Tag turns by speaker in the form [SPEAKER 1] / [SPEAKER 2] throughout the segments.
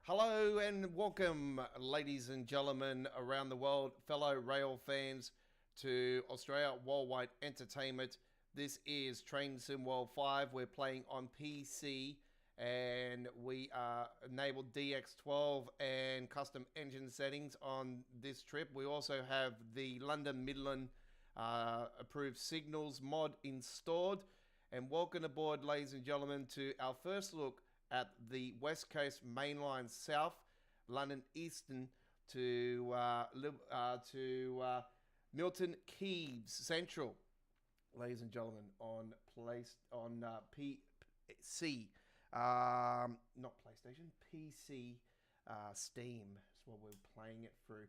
[SPEAKER 1] Hello and welcome, ladies and gentlemen around the world, fellow rail fans, to Australia Worldwide Entertainment. This is Train Sim World 5. We're playing on PC and we are enabled DX12 and custom engine settings on this trip. We also have the London Midland approved signals mod installed. And welcome aboard, ladies and gentlemen, to our first look at the West Coast Mainline South, London Euston to Milton Keynes Central, ladies and gentlemen, on PC, not PlayStation, PC, Steam. That's what we're playing it through.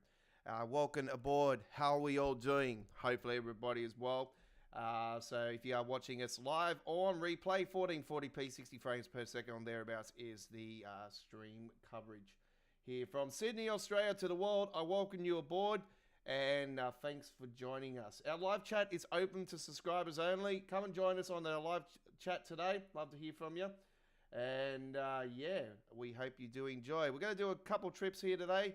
[SPEAKER 1] Welcome aboard. How are we all doing? Hopefully everybody is well. So if you are watching us live or on replay, 1440p, 60 frames per second on thereabouts is the stream coverage here from Sydney, Australia to the world. I welcome you aboard and thanks for joining us. Our live chat is open to subscribers only. Come and join us on the live chat today. Love to hear from you. And yeah, we hope you do enjoy. We're going to do a couple trips here today.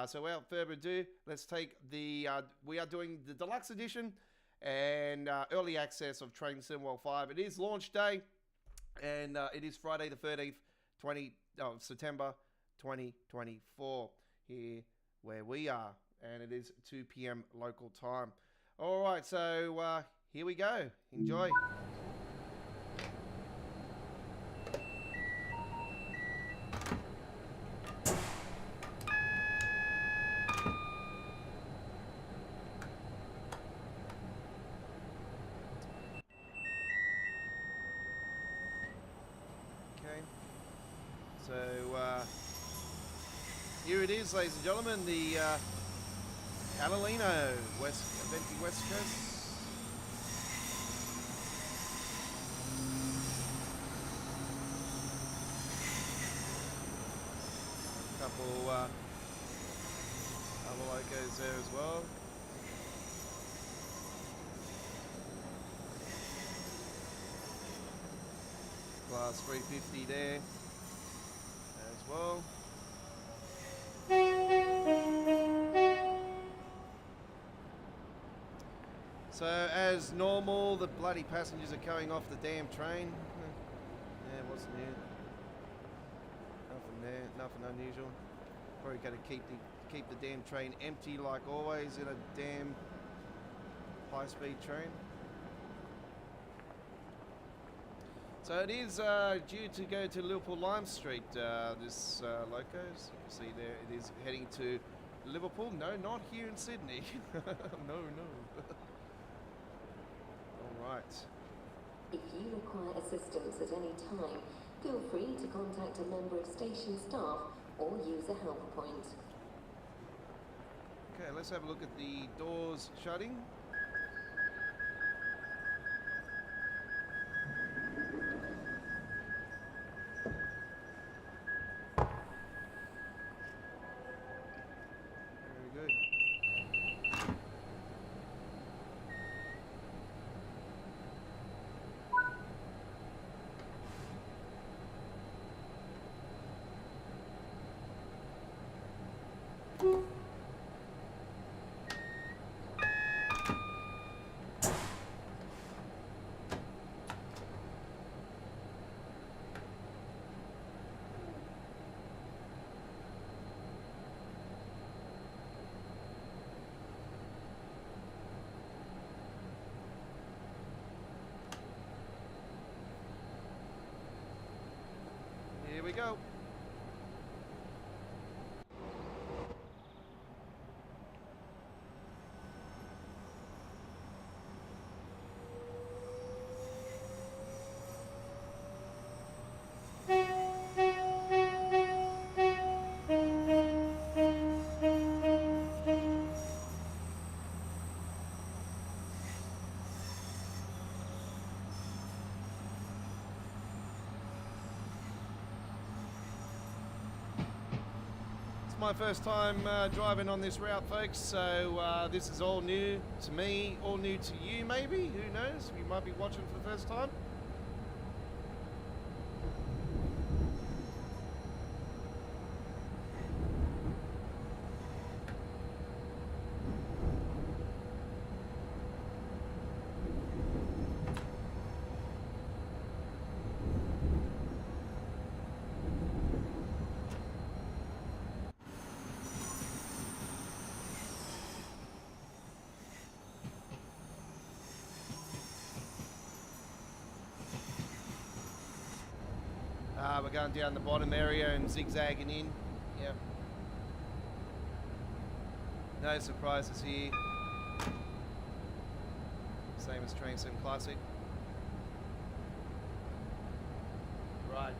[SPEAKER 1] So without further ado, let's take the, we are doing the deluxe edition and early access of Train Sim World 5. It is launch day, and it is Friday the 13th, September 2024, here where we are, and it is 2 p.m. local time. All right, so here we go. Enjoy. So here it is, ladies and gentlemen, the Pendolino Avanti West Coast. A couple other locos there as well. Class 350 there as well. So as normal, the bloody passengers are going off the damn train. Yeah, what's new? Nothing there, nothing unusual. Probably got to keep the damn train empty like always in a damn high-speed train. So it is due to go to Liverpool Lime Street, this locos. You can see there it is heading to Liverpool. No, not here in Sydney. No. All right.
[SPEAKER 2] If you require assistance at any time, feel free to contact a member of station staff or use a help point.
[SPEAKER 1] Okay, let's have a look at the doors shutting. Here we go. My first time driving on this route, folks, so this is all new to me, all new to you maybe, who knows, you might be watching for the first time. we're going down the bottom area and zigzagging in. Yep. No surprises here. Same as Train Sim Classic. Right.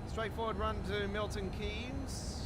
[SPEAKER 1] Straightforward run to Milton Keynes.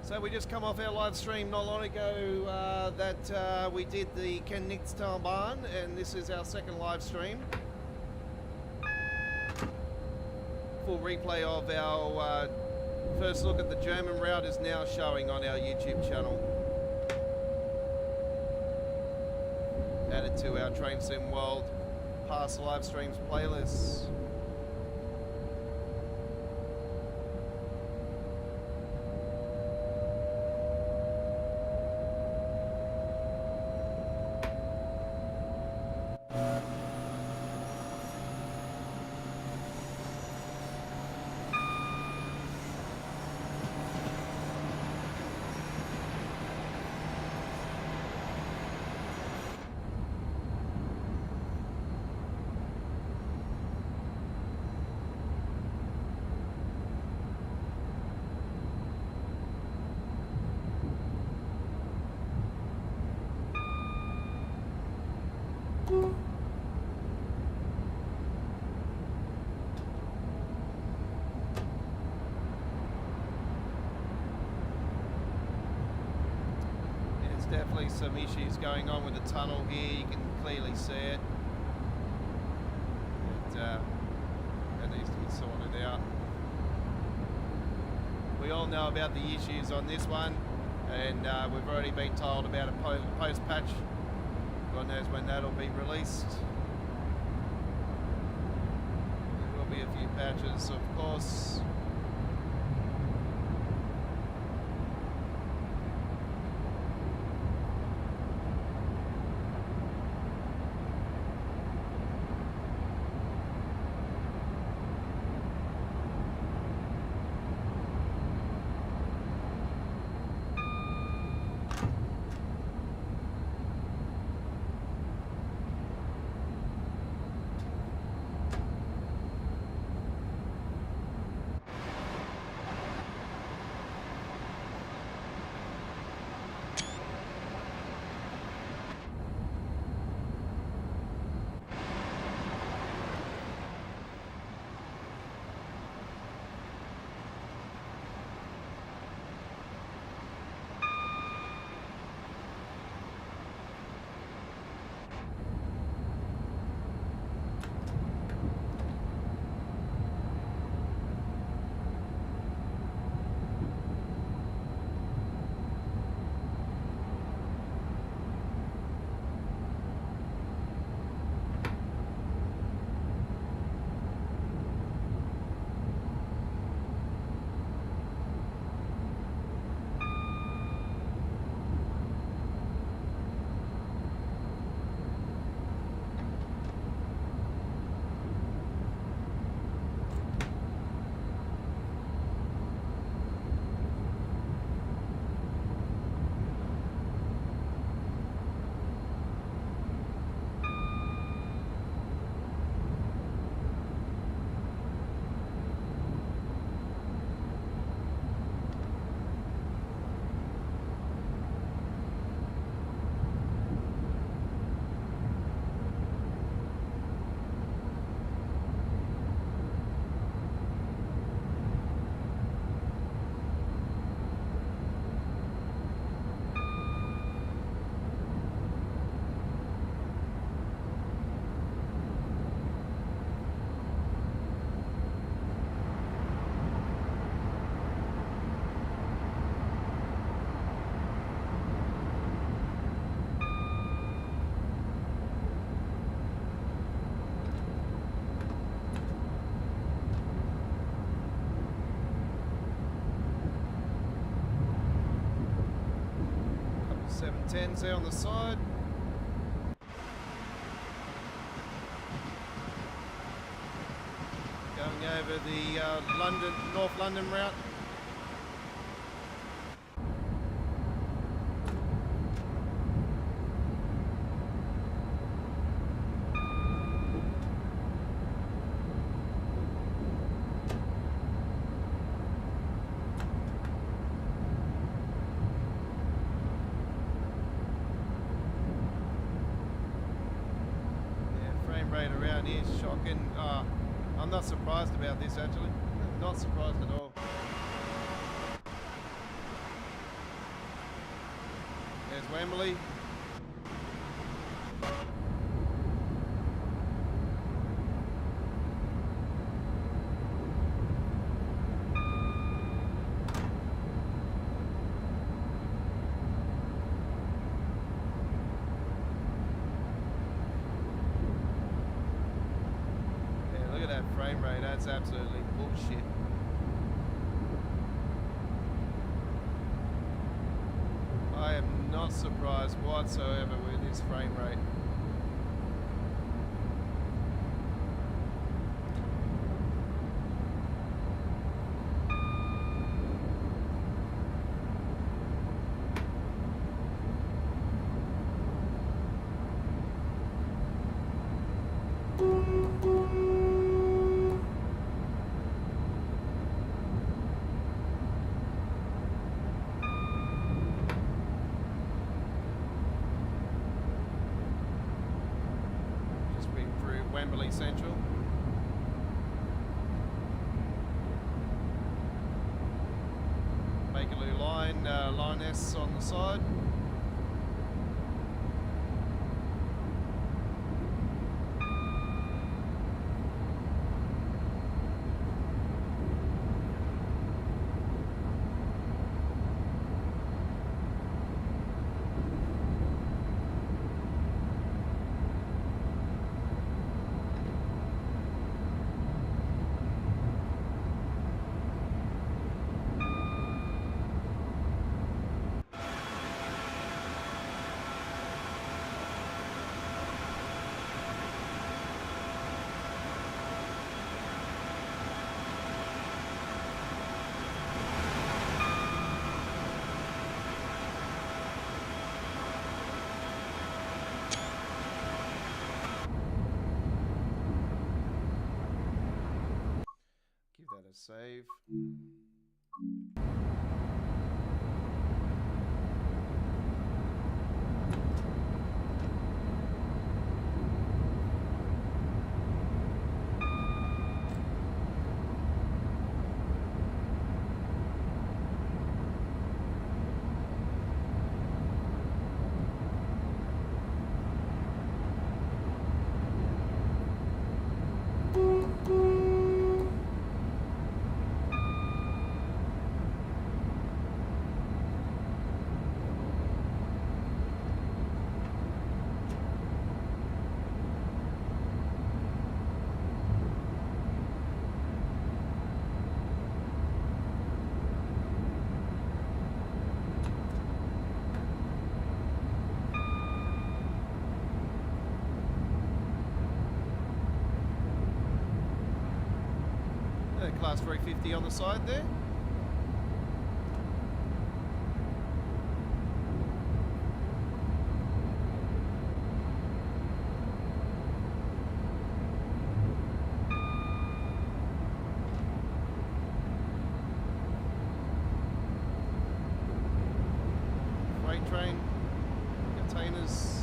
[SPEAKER 1] So we just come off our live stream not long ago that we did the Ken Nixtown Barn, and this is our second live stream. Full replay of our first look at the German route is now showing on our YouTube channel. Added to our Train Sim World past live streams playlists. Definitely some issues going on with the tunnel here, you can clearly see it. That needs to be sorted out. We all know about the issues on this one, and we've already been told about a post-patch. God knows when that'll be released. There will be a few patches, of course. 710s there on the side. Going over the North London route. Rate around here is shocking. I'm not surprised about this actually. Not surprised at all. There's Wembley. Frame rate, that's absolutely bullshit. I am not surprised whatsoever with this frame rate. Wembley Central. Bakerloo line, line S on the side. Save. Class 350 on the side there. Freight train, containers.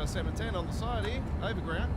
[SPEAKER 1] got a 710 on the side here, overground.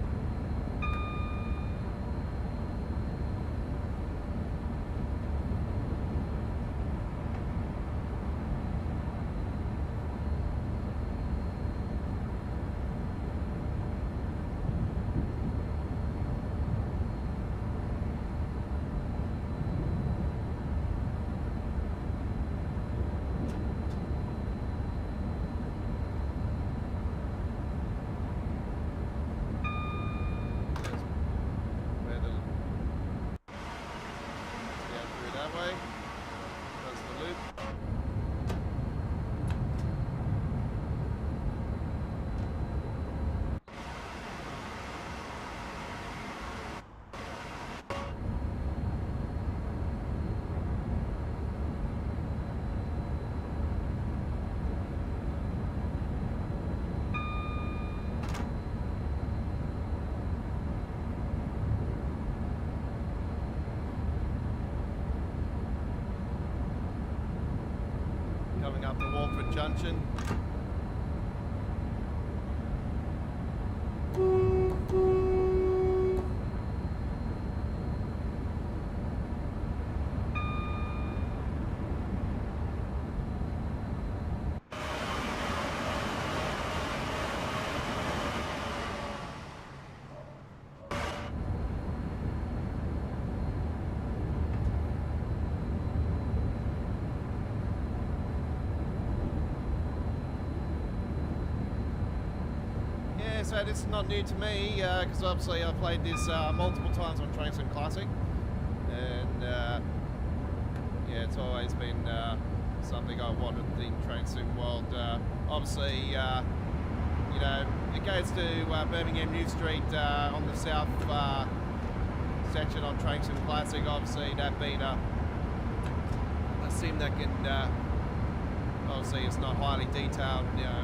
[SPEAKER 1] Coming up to Walford Junction. So this is not new to me because obviously I've played this multiple times on Train Sim Classic, and yeah, it's always been something I wanted in Train Sim world. Obviously, you know, it goes to Birmingham New Street on the south section on Train Sim Classic. Obviously, that being a sim that can obviously it's not highly detailed, you know.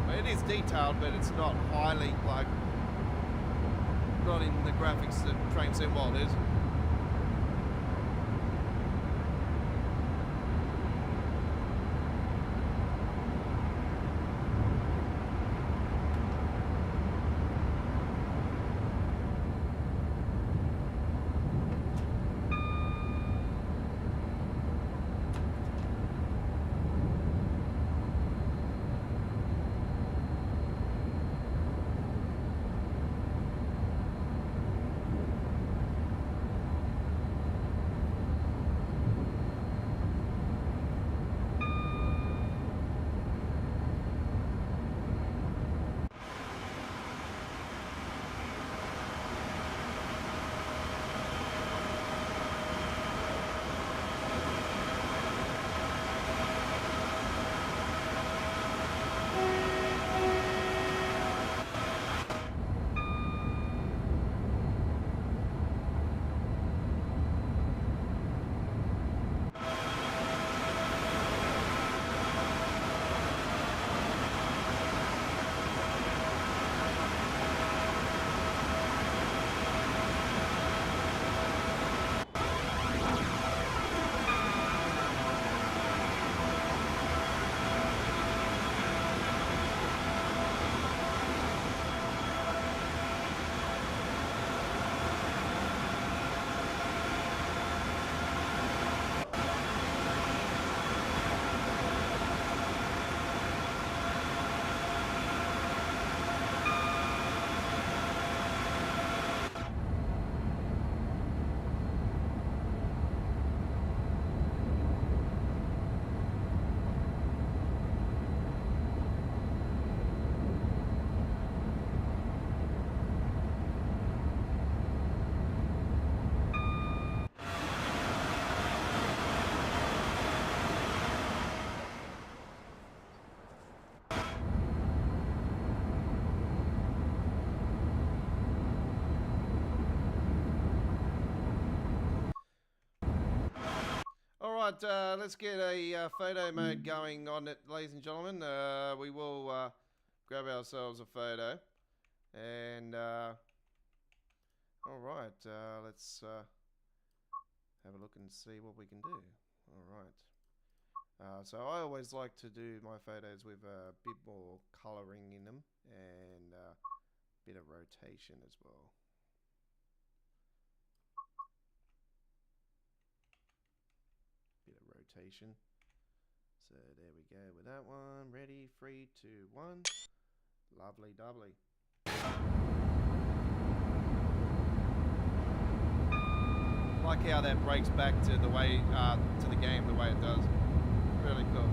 [SPEAKER 1] It is detailed, but it's not highly, like, not in the graphics that Train Sim World is. Alright, let's get a photo mode going on it, ladies and gentlemen. We will grab ourselves a photo. And, alright, let's have a look and see what we can do. Alright. So I always like to do my photos with a bit more colouring in them and a bit of rotation as well. Bit of rotation. So there we go with that one. Ready, 3, 2, 1. Lovely, doubly. Like how that breaks back to the way to the game the way it does. Really cool.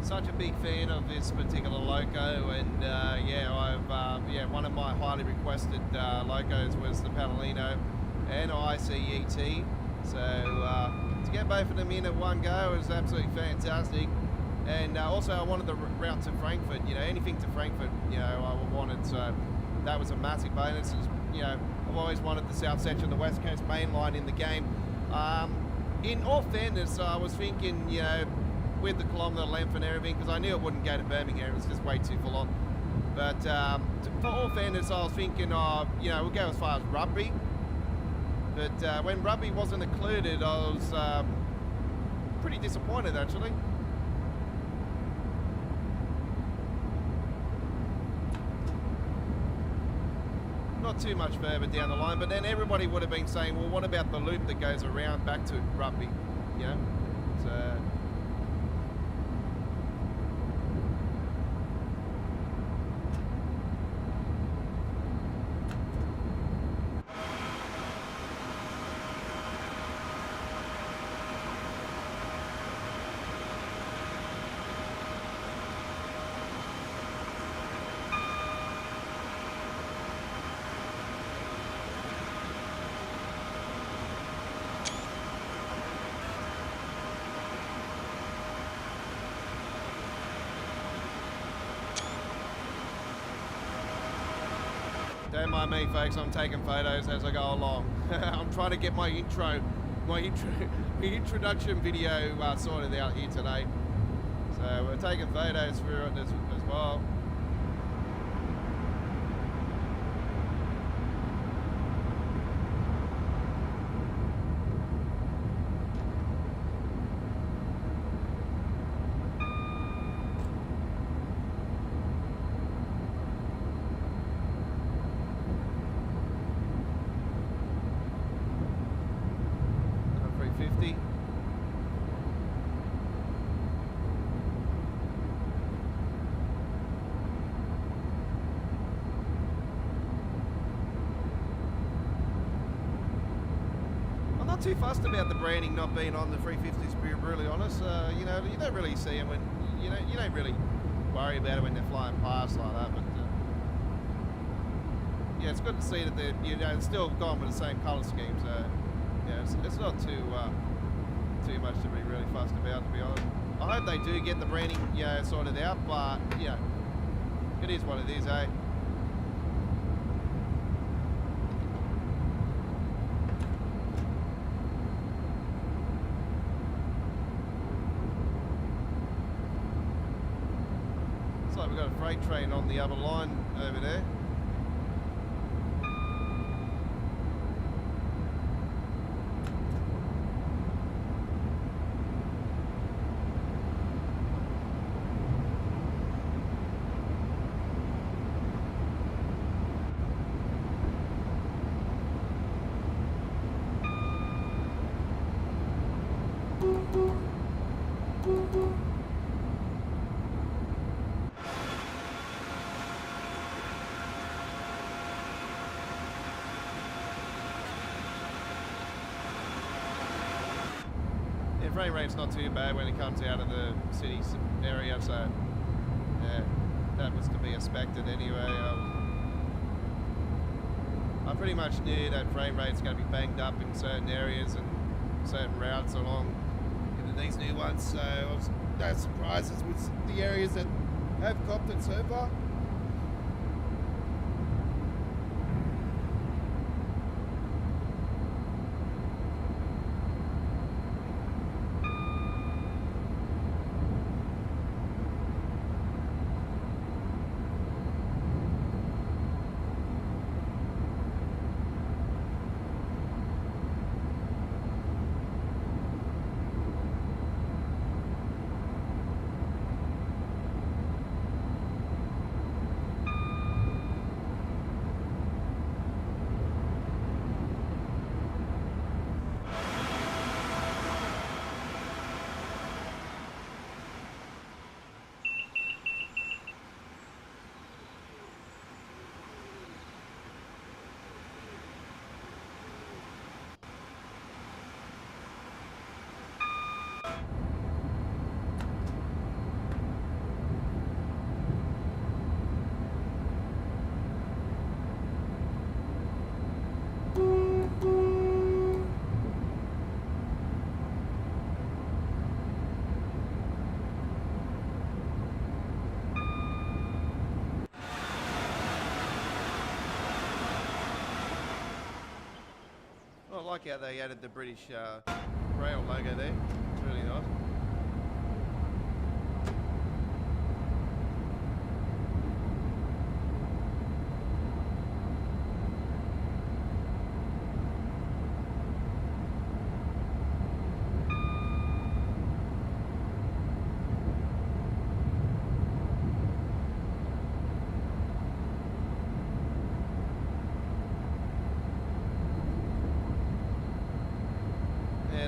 [SPEAKER 1] Such a big fan of this particular loco, and I've one of my highly requested locos was the Pendolino and ICET. So to get both of them in at one go was absolutely fantastic. And also I wanted the route to Frankfurt. You know, anything to Frankfurt, you know, I wanted. So that was a massive bonus. You know, I've always wanted the south section of the West Coast main line in the game. In all fairness, I was thinking, you know, with the kilometre length and everything, because I knew it wouldn't go to Birmingham, it was just way too full on. But for all fairness, I was thinking, we'll go as far as Rugby. But when Rugby wasn't included, I was pretty disappointed actually. Not too much further down the line, but then everybody would have been saying, well, what about the loop that goes around back to Rugby, you know? So don't mind me, folks, I'm taking photos as I go along. I'm trying to get my introduction video sorted out here today. So we're taking photos through it as well. Too fussed about the branding not being on the 350s, to be really honest. You know, you don't really see them when you don't really worry about it when they're flying past like that. But yeah, it's good to see that they're still gone with the same colour scheme. So yeah, it's not too much to be really fussed about, to be honest. I hope they do get the branding sorted out, but yeah, it is what it is, eh? We've got a freight train on the other line over there. Yeah, frame rate's not too bad when it comes out of the city area, so yeah, that was to be expected anyway. I pretty much knew that frame rate's going to be banged up in certain areas and certain routes along into these new ones, so I was no surprises with the areas that have copped it so far. I like how they added the British Rail logo there. It's really nice.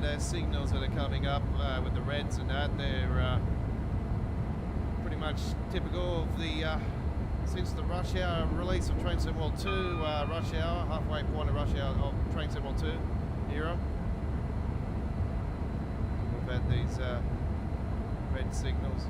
[SPEAKER 1] Those signals that are coming up with the reds and that, they're pretty much typical of the since the rush hour release of Train Sim World 2 rush hour, halfway point of rush hour of Train Sim World 2 era. We've had these red signals.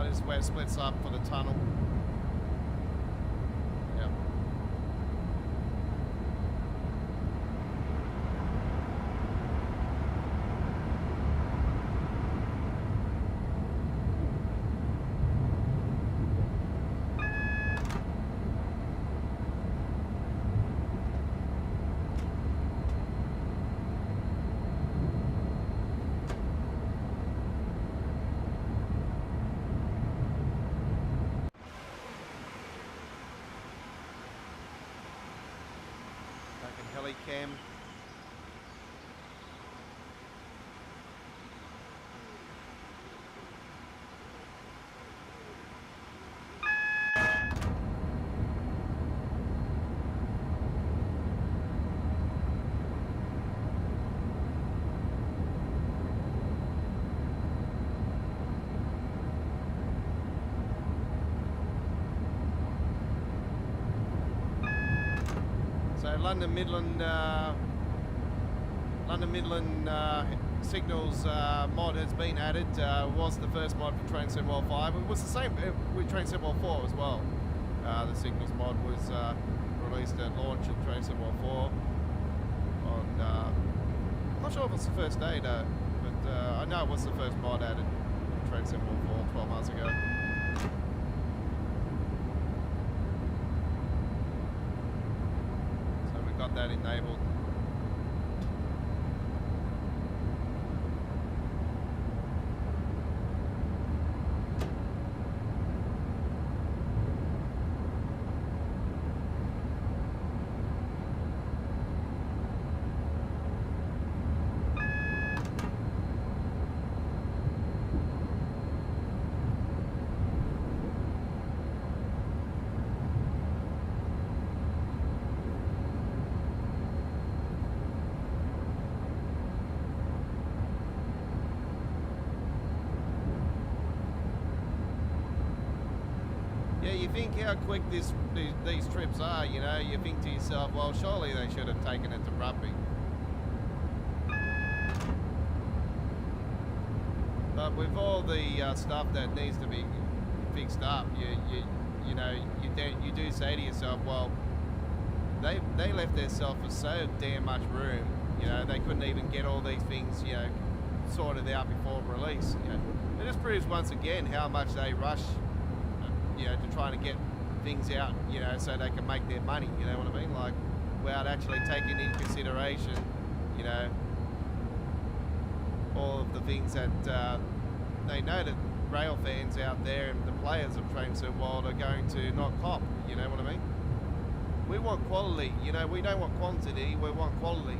[SPEAKER 1] This is where it splits up for the tunnel. Yep. Helicam. London Midland signals mod has been added. Was the first mod for Train Sim World 5. It was the same with Train Sim World 4 as well. The signals mod was released at launch of Train Sim World 4 on, I'm not sure if it's the first day though, but I know it was the first mod added in Train Sim World 4 12 months ago. So we've got that enabled. Yeah, you think how quick these trips are, you know, you think to yourself, well, surely they should have taken it to Rugby. But with all the stuff that needs to be fixed up, you know, you do say to yourself, well, they left themselves with so damn much room, you know, they couldn't even get all these things, you know, sorted out before release. You know, it just proves once again how much they rush, you know, to try to get things out, you know, so they can make their money, you know what I mean? Like, without actually taking into consideration, you know, all of the things that they know that rail fans out there and the players of Train Sim World are going to not cop, you know what I mean? We want quality, you know, we don't want quantity, we want quality.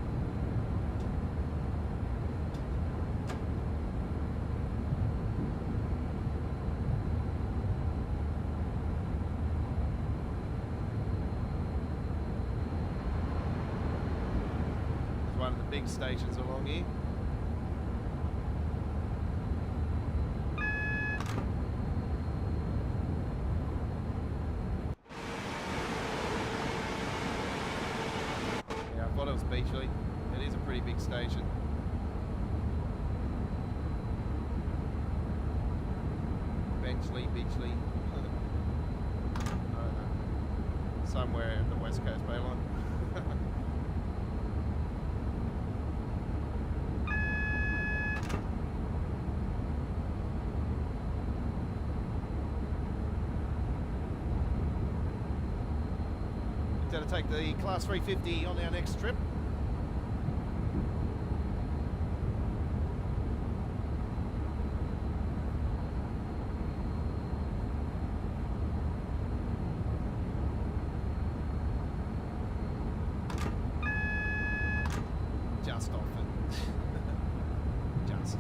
[SPEAKER 1] One of the big stations along here. Yeah, I thought it was Beachley. It is a pretty big station. Benchley, Beachley. I don't know. Somewhere in the West Coast Bay Line. Going to take the Class 350 on our next trip. Just off it. Just.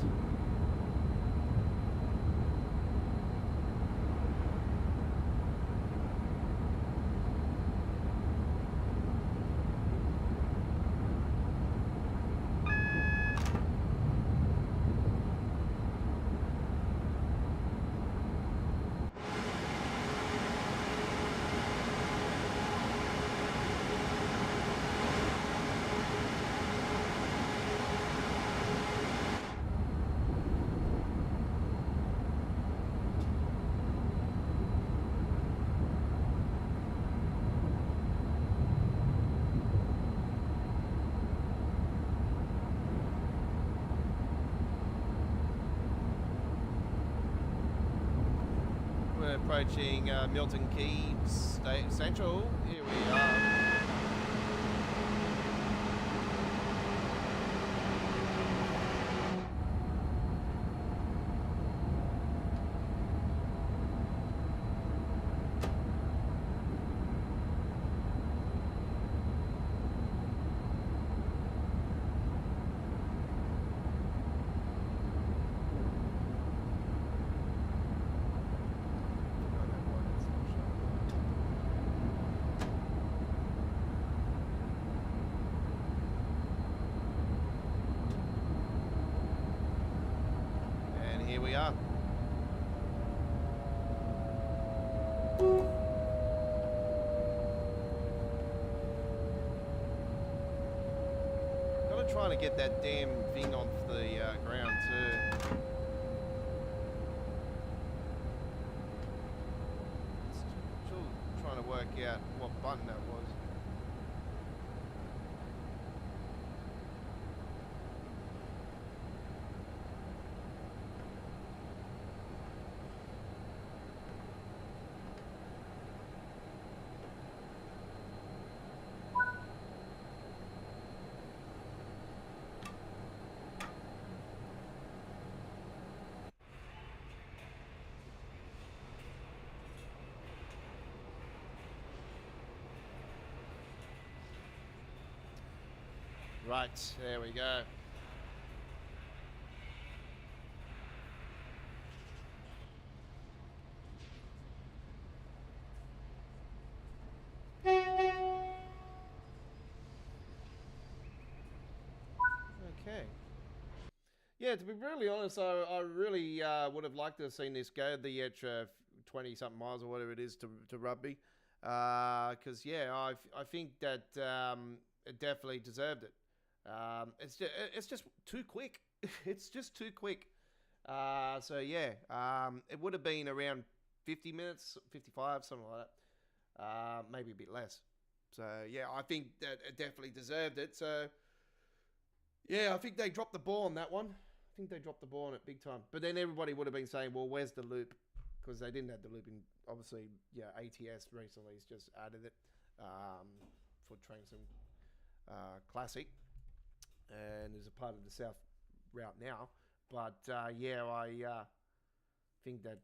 [SPEAKER 1] We're approaching Milton Keynes Central. Here we are. Here we are. sort of trying to get that damn thing off the ground too. Still trying to work out what button that was. Right, there we go. Okay. Yeah, to be brutally honest, I really would have liked to have seen this go the extra 20-something miles or whatever it is to Rugby. Because, yeah, I think that it definitely deserved it. It's just too quick. It's just too quick. So yeah, it would have been around 50 minutes, 55, something like that. Maybe a bit less. So yeah, I think that it definitely deserved it. So yeah, I think they dropped the ball on that one. I think they dropped the ball on it big time. But then everybody would have been saying, well, where's the loop? Because they didn't have the loop in, obviously, yeah, ATS recently has just added it for Trainsim Classic. And is a part of the South route now. But yeah, I think that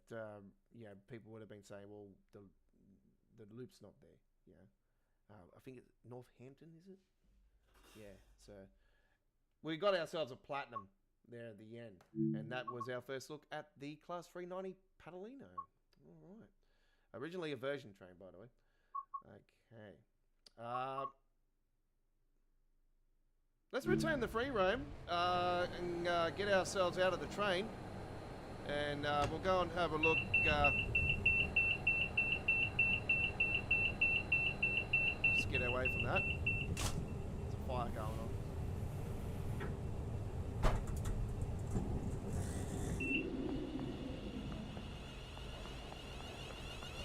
[SPEAKER 1] yeah, people would have been saying, well, the loop's not there. You know, I think it's Northampton, is it? Yeah. So we got ourselves a platinum there at the end, and that was our first look at the Class 390 Pendolino. All right. Originally a version train, by the way. Okay. Let's return the free roam and get ourselves out of the train, and we'll go and have a look. Just get away from that. There's a fire going on.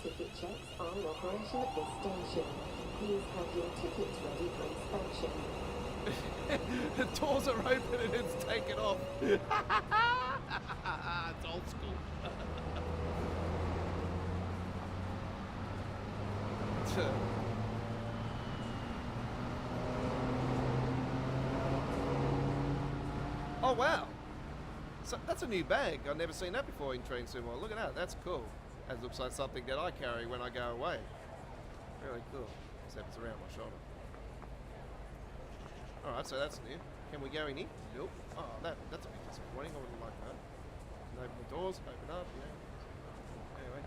[SPEAKER 2] Ticket checks are in operation at this station. Please have your tickets ready for inspection.
[SPEAKER 1] The doors are open and it's taken off. It's old school. Oh wow, so that's a new bag. I've never seen that before in Train Sim. Look at that, that's cool. That looks like something that I carry when I go away. Really cool, except it's around my shoulder. Alright, so that's new. Can we go in here? Nope. Oh, that's a bit disappointing. I wouldn't like that. Open the doors, open up, yeah. Anyway.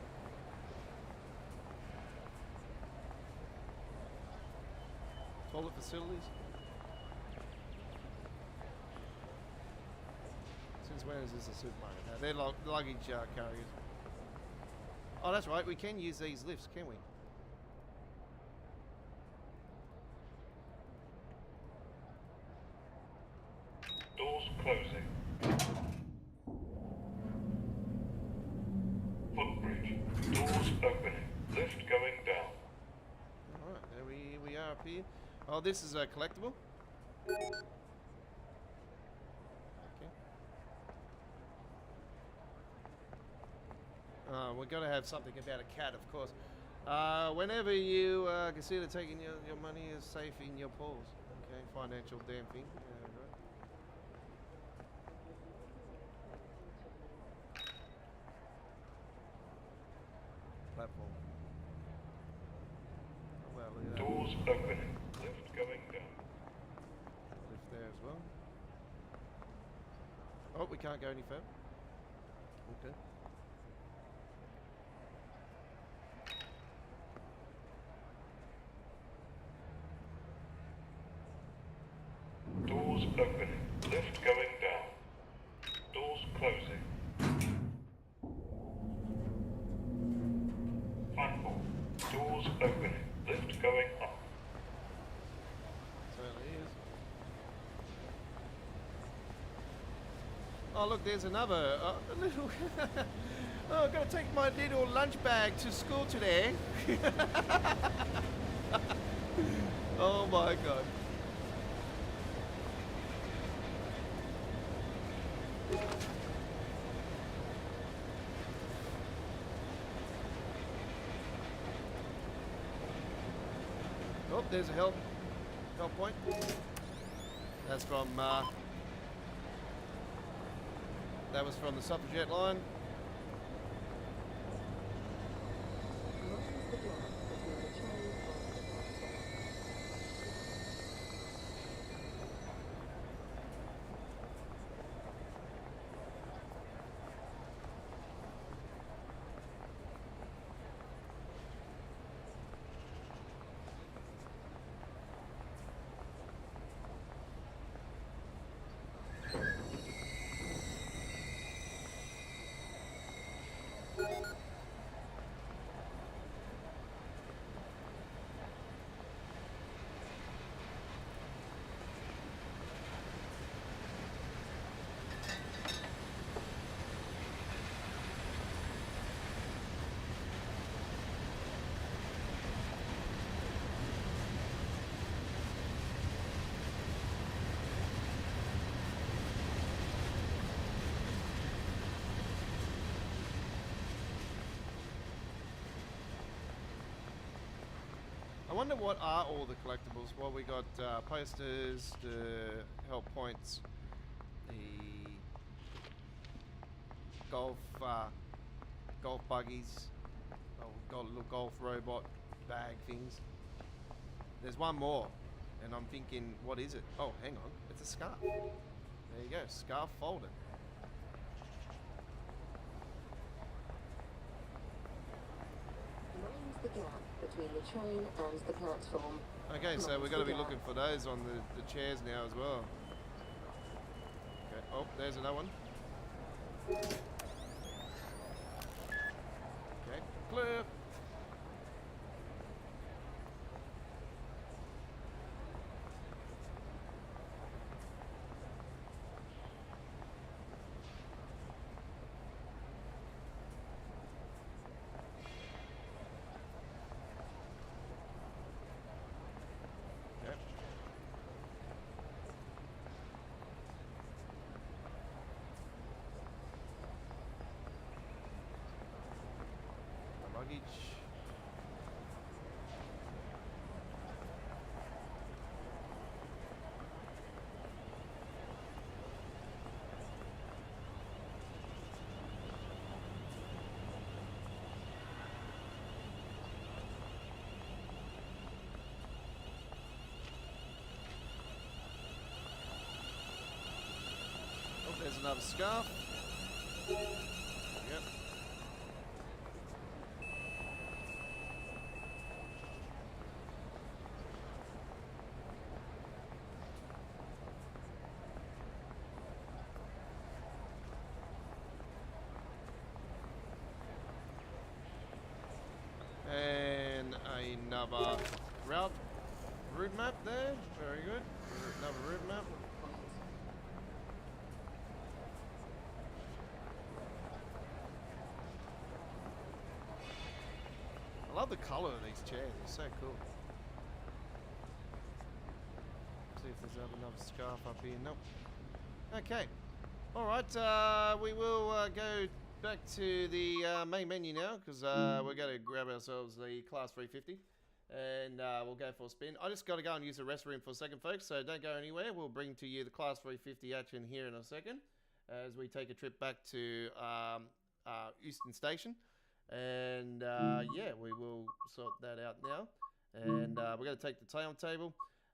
[SPEAKER 1] Toilet facilities. Since when is this a supermarket? No, they're luggage carriers. Oh, that's right. We can use these lifts, can we?
[SPEAKER 3] Doors closing. Footbridge. Doors opening. Lift going down.
[SPEAKER 1] Alright, there we are up here. Oh, this is a collectible? Okay. We're going to have something about a cat, of course. Whenever you consider taking your money is safe in your paws. Okay, financial damn thing. Yeah, right. Platform. Oh, well, look at that.
[SPEAKER 3] Doors opening. Lift going down.
[SPEAKER 1] Lift there as well. Oh, we can't go any further. Okay.
[SPEAKER 3] Doors opening. Lift going down. Doors closing. Platform. Doors opening. Lift going up.
[SPEAKER 1] Certainly is. Oh, look, there's another little... Oh, I've got to take my little lunch bag to school today. Oh, my God. Oh, there's a help point. That's from, that was from the suffragette line. I wonder what are all the collectibles. Well, we got posters, the help points, the golf buggies, got a little golf robot bag things. There's one more, and I'm thinking, what is it? Oh, hang on, it's a scarf. There you go, scarf folder.
[SPEAKER 2] Mine's the gap between the train and the platform.
[SPEAKER 1] Okay, so we're going to be looking for those on the chairs now as well. Okay. Oh, there's another one. Okay, clear. Luggage. Oh, there's another scarf. Yep. And another route map there. Very good. Another route map. I love the colour of these chairs. It's so cool. See if there's another scarf up here. Nope. Okay. All right. We will go back to the main menu now because we're going to grab ourselves the Class 350 and we'll go for a spin. I just got to go and use the restroom for a second, folks, so don't go anywhere. We'll bring to you the Class 350 action here in a second as we take a trip back to Euston Station. And yeah, we will sort that out now. And we're going to take the timetable.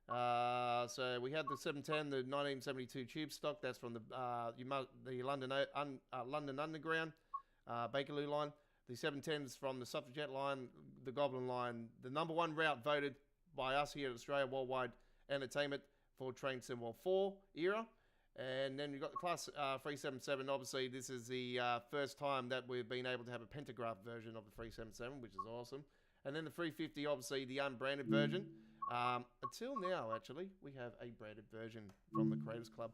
[SPEAKER 1] So we had the 710, the 1972 tube stock. That's from the London Underground, Bakerloo line. The 710s from the Suffragette line, the Goblin line. The number one route voted by us here at Australia Worldwide Entertainment for Train Symbol 4 era. And then you've got the Class 377. Obviously, this is the first time that we've been able to have a pantograph version of the 377, which is awesome. And then the 350, obviously, the unbranded version. Until now, actually, we have a branded version from the Creators Club.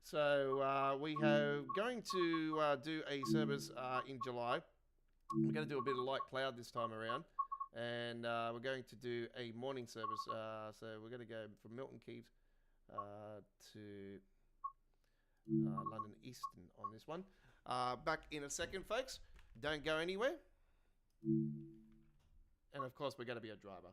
[SPEAKER 1] So we are going to do a service in July. We're going to do a bit of light cloud this time around. And we're going to do a morning service. So we're going to go from Milton Keynes to London Euston on this one. Back in a second, folks. Don't go anywhere. And of course, we're going to be a driver.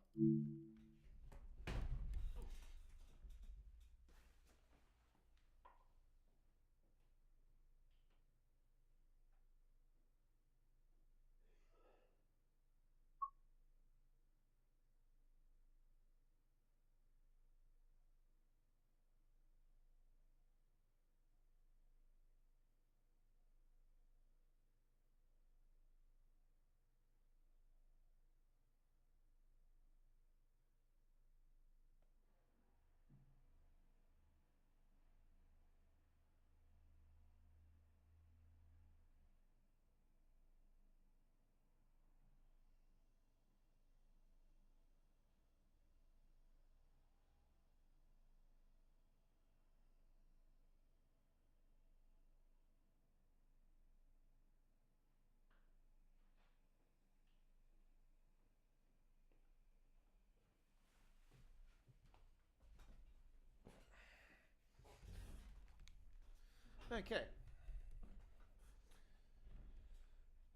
[SPEAKER 1] Okay.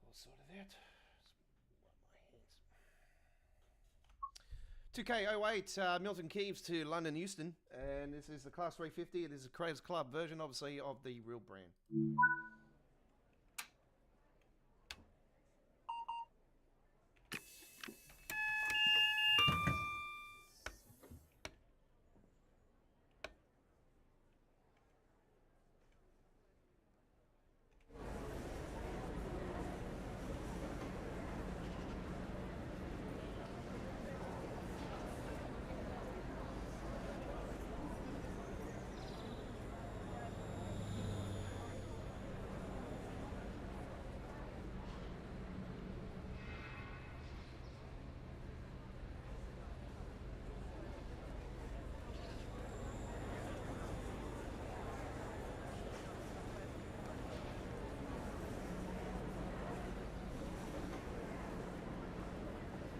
[SPEAKER 1] All sorted out. Wipe my hands. 2K08 Milton Keynes to London Euston, and this is the Class 350. It is a Creators Club version, obviously, of the real brand.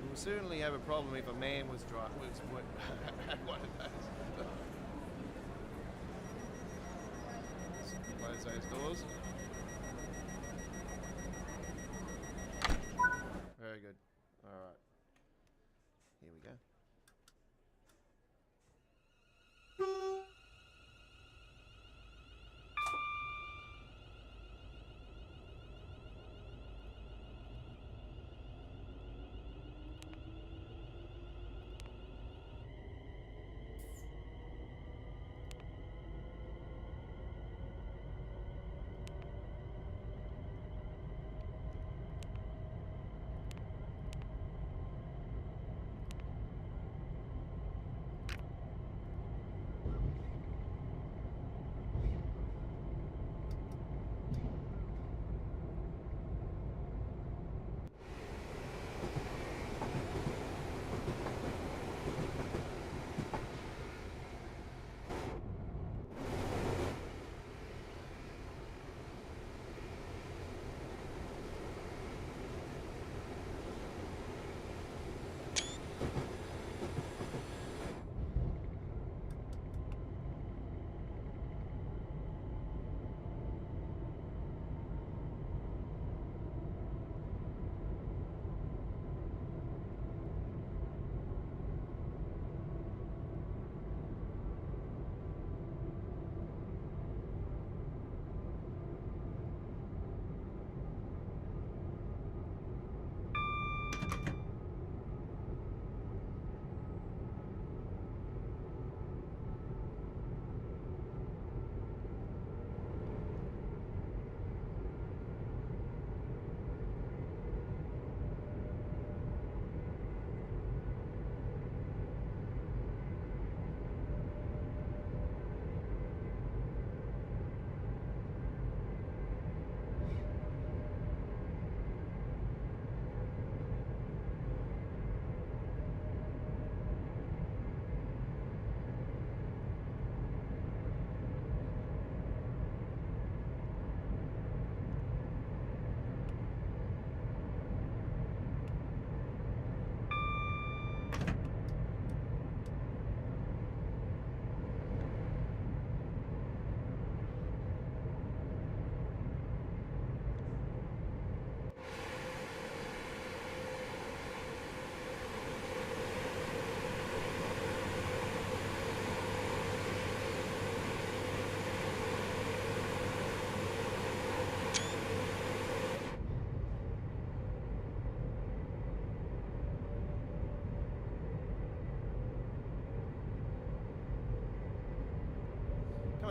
[SPEAKER 1] We'll certainly have a problem if a man was driving. Had one of those. Close those doors. Very good. All right. Here we go.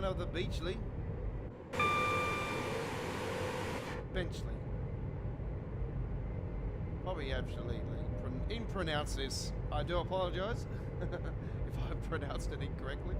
[SPEAKER 1] coming up the Beachley. Benchley. Probably absolutely impronounce this. I do apologise if I've pronounced it incorrectly.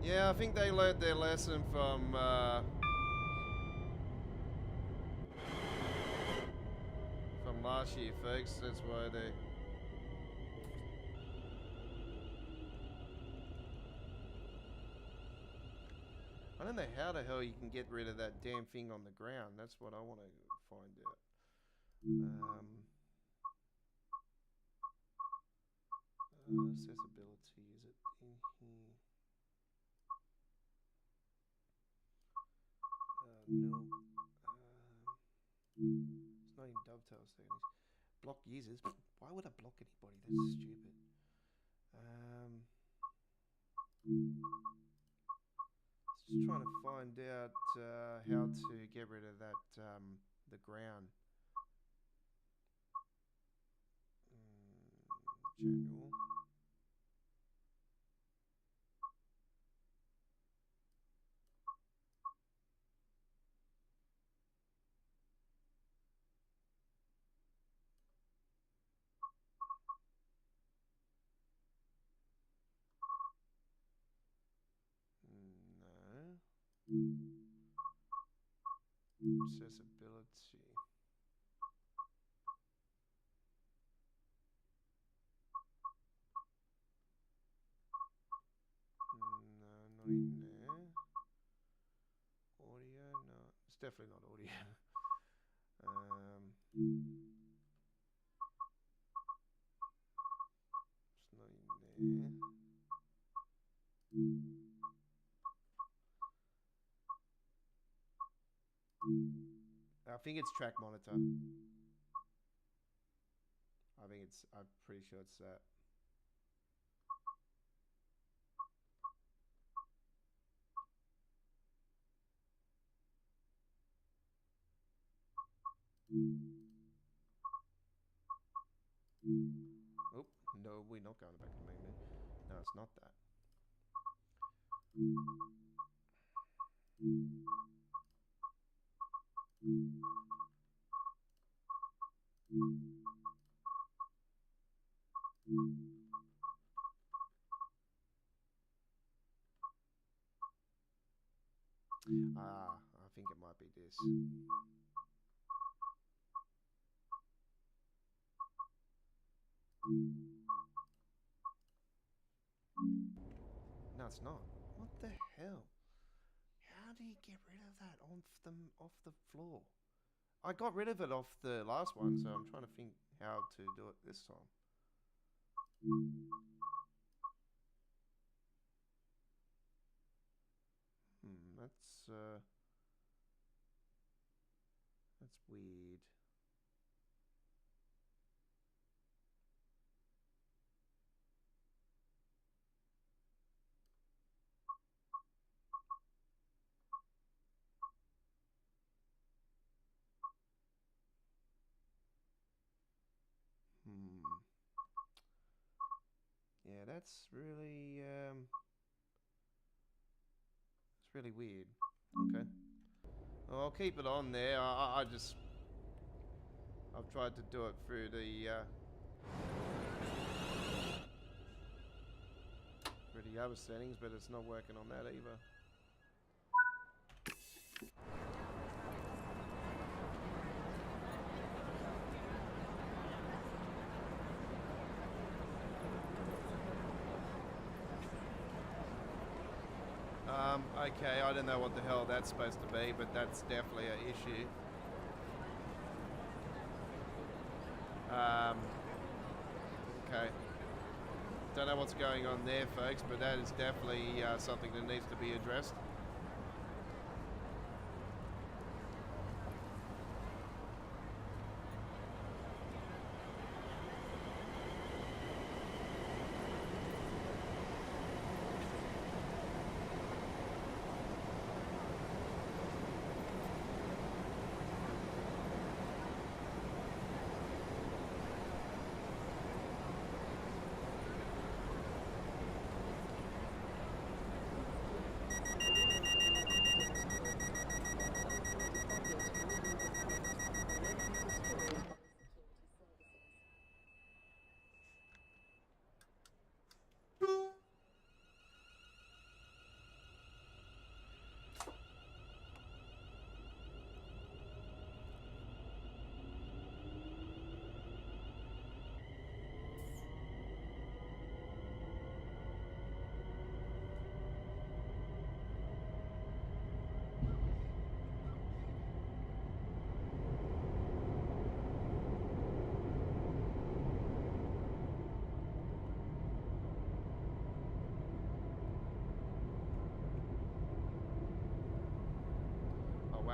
[SPEAKER 1] Yeah, I think they learned their lesson from last year, folks. That's why they. I don't know how the hell you can get rid of that damn thing on the ground. That's what I want to find out. Accessibility, is it in here? No. It's not in Dovetail settings. Block users. Why would I block anybody? That's stupid. Just trying to find out how to get rid of that the ground. General. Accessibility. No, not in there. Audio, no. It's definitely not audio. It's not in there. I think it's track monitor. I'm pretty sure it's that. Oh, no, we're not going back to the main menu. No, it's not that. I think it might be this. No, it's not. What the hell? How do you get rid of that off the floor? I got rid of it off the last one, so I'm trying to think how to do it this time. That's weird. Yeah, that's really it's really weird. Okay. Well, I'll keep it on there. I've tried to do it through the other settings, but it's not working on that either. Okay, I don't know what the hell that's supposed to be, but that's definitely an issue. Okay. Don't know what's going on there, folks, but that is definitely something that needs to be addressed.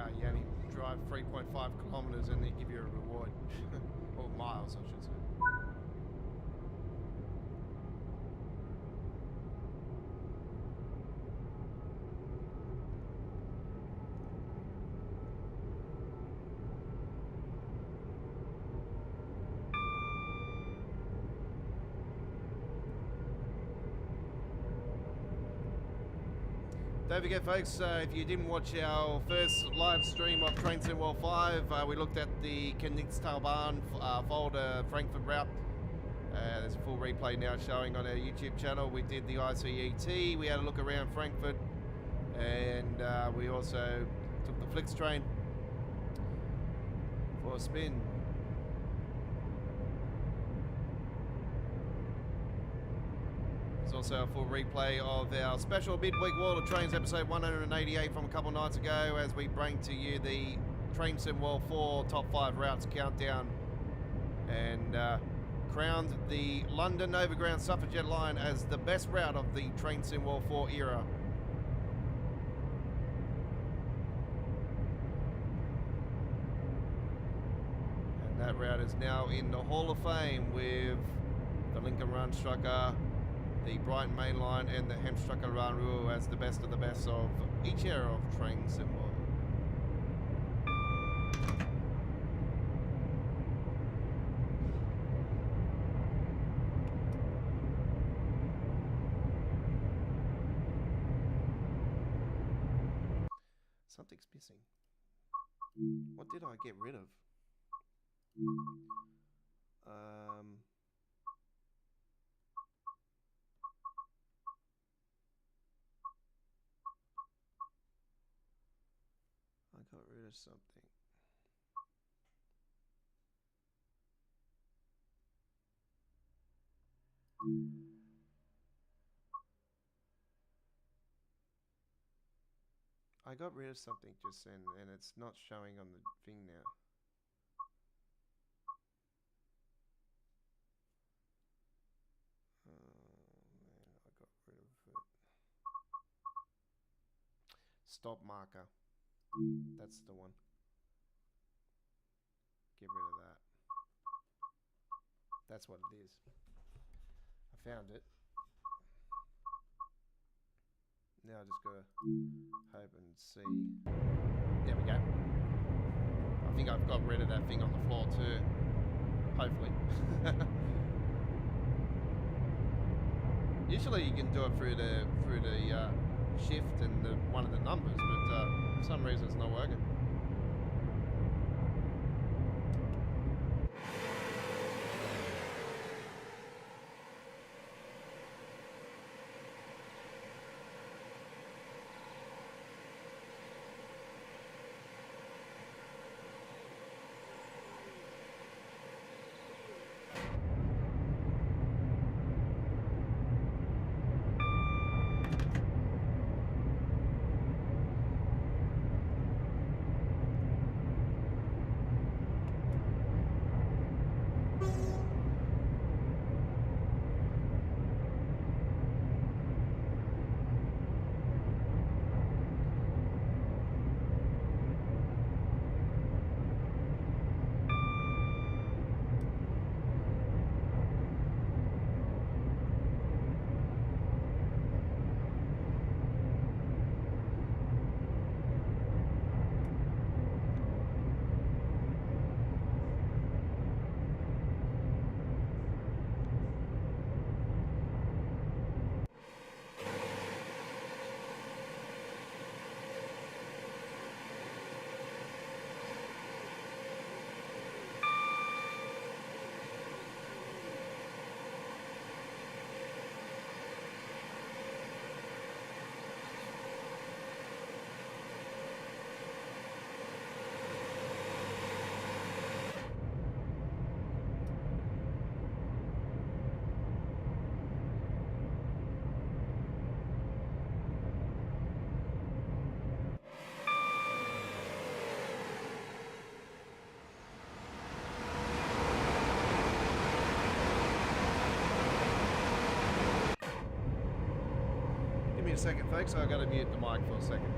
[SPEAKER 1] wow, you only drive 3.5 kilometers and they give you a reward. Or miles, I should say. Don't forget, folks, if you didn't watch our first live stream of Train Sim World 5, we looked at the Königstalbahn Fulda Frankfurt route. There's a full replay now showing on our YouTube channel. We did the ICET, we had a look around Frankfurt, and we also took the Flix train for a spin. There's also a full replay of our special midweek World of Trains episode 188 from a couple nights ago, as we bring to you the Train Sim World 4 top 5 routes countdown, and crowned the London Overground Suffragette line as the best route of the Train Sim World 4 era. And that route is now in the Hall of Fame with the Lincoln Run Strucker, the Brighton Main Line, and the Hemstrucker Run as the best of each era of Train Sim World. Something's missing. What did I get rid of? I got rid of something. I got rid of something just then, and it's not showing on the thing now. Oh man, I got rid of it. Stop marker. That's the one. Get rid of that. That's what it is. I found it. Now I just gotta hope and see. There we go. I think I've got rid of that thing on the floor too. Hopefully. Usually you can do it through the shift and one of the numbers, but for some reason it's not working. Give me a second, folks. I've got to mute the mic for a second.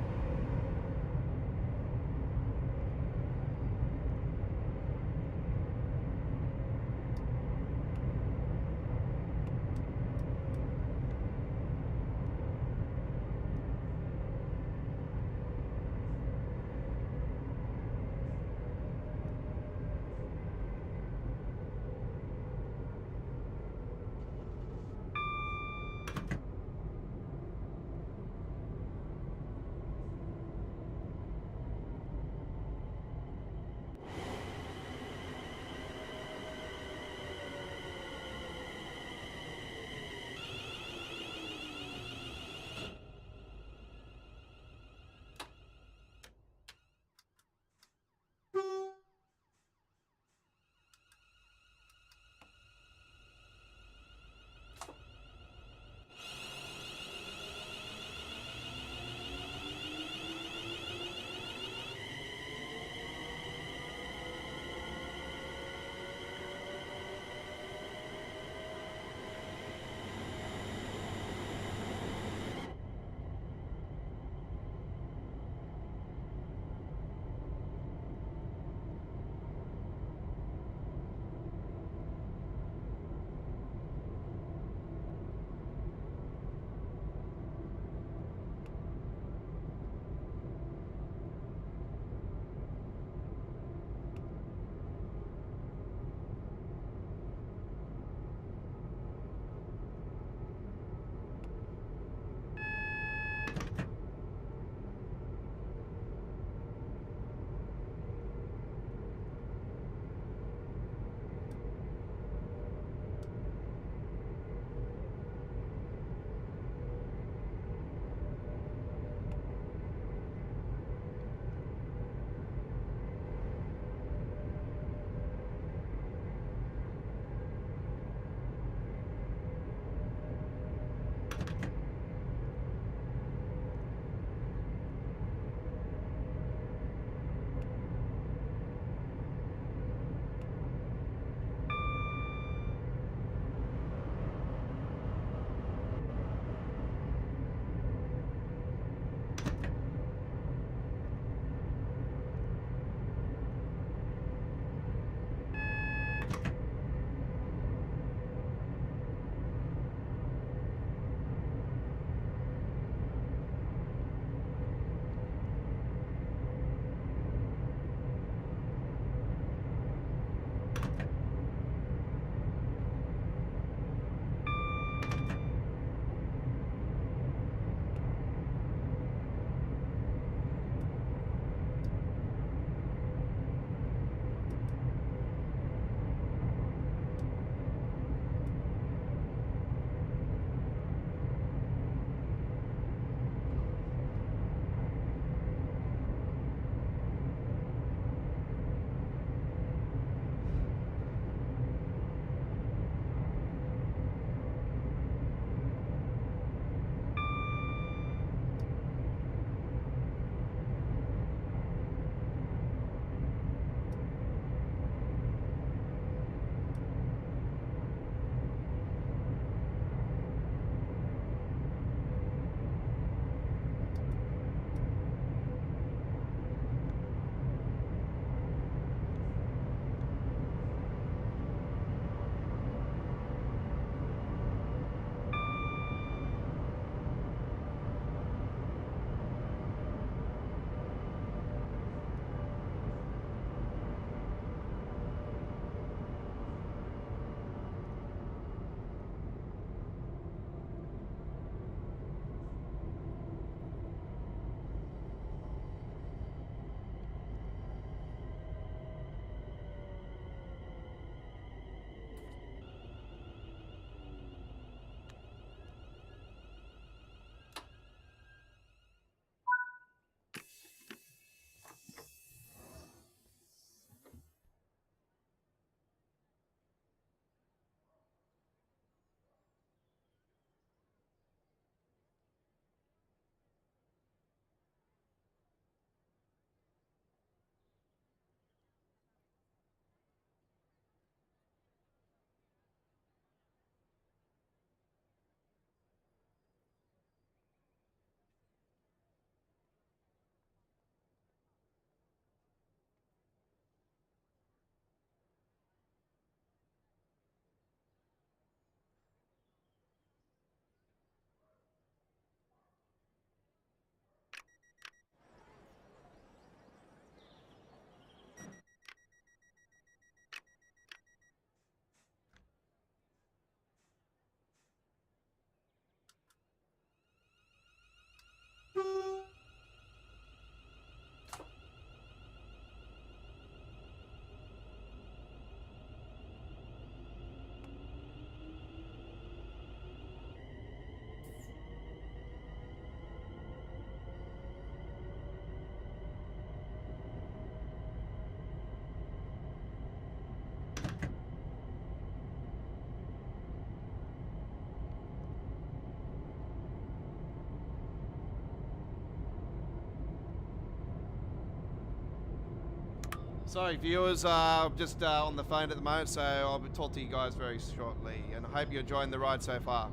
[SPEAKER 1] Sorry, viewers, just on the phone at the moment, so I'll talk to you guys very shortly, and I hope you're enjoying the ride so far.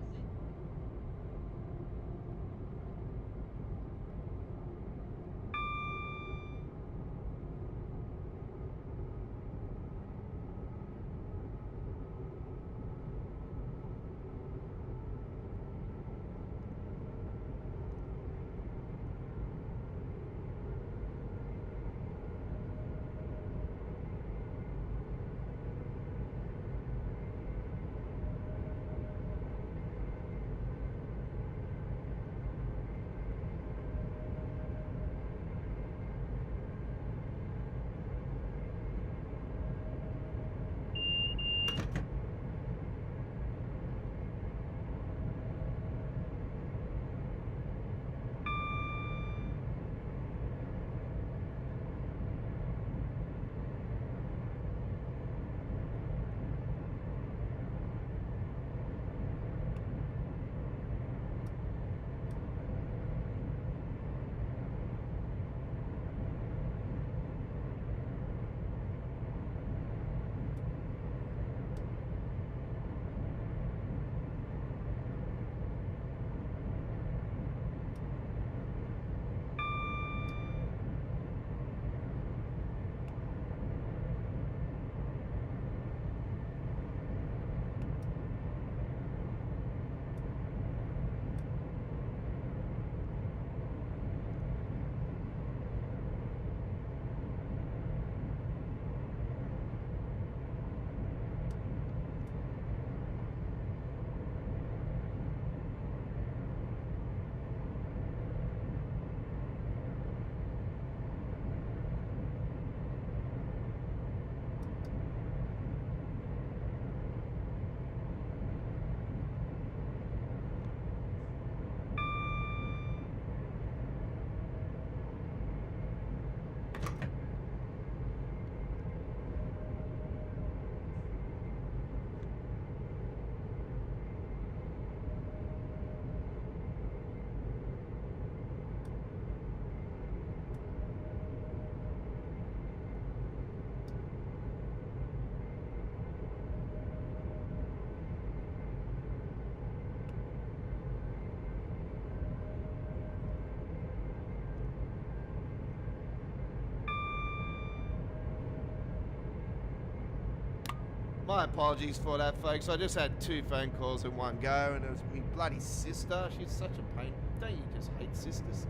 [SPEAKER 1] My apologies for that, folks. I just had 2 phone calls in one go, and it was my bloody sister. She's such a pain. Don't you just hate sisters?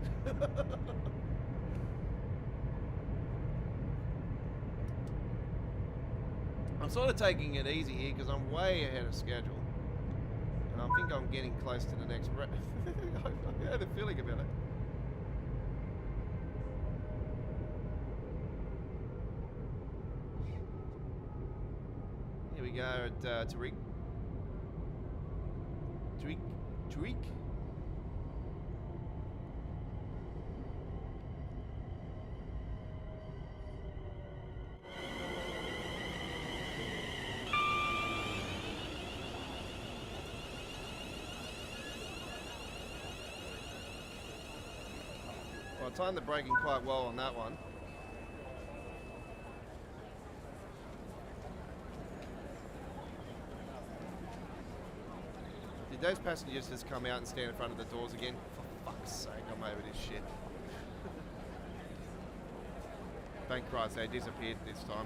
[SPEAKER 1] I'm sort of taking it easy here because I'm way ahead of schedule. And I think I'm getting close to the next I had a feeling about it. Here we go at Tariq. Well, I timed the braking quite well on that one. Did those passengers just come out and stand in front of the doors again? For fuck's sake, I'm over this shit. Thank Christ they disappeared this time.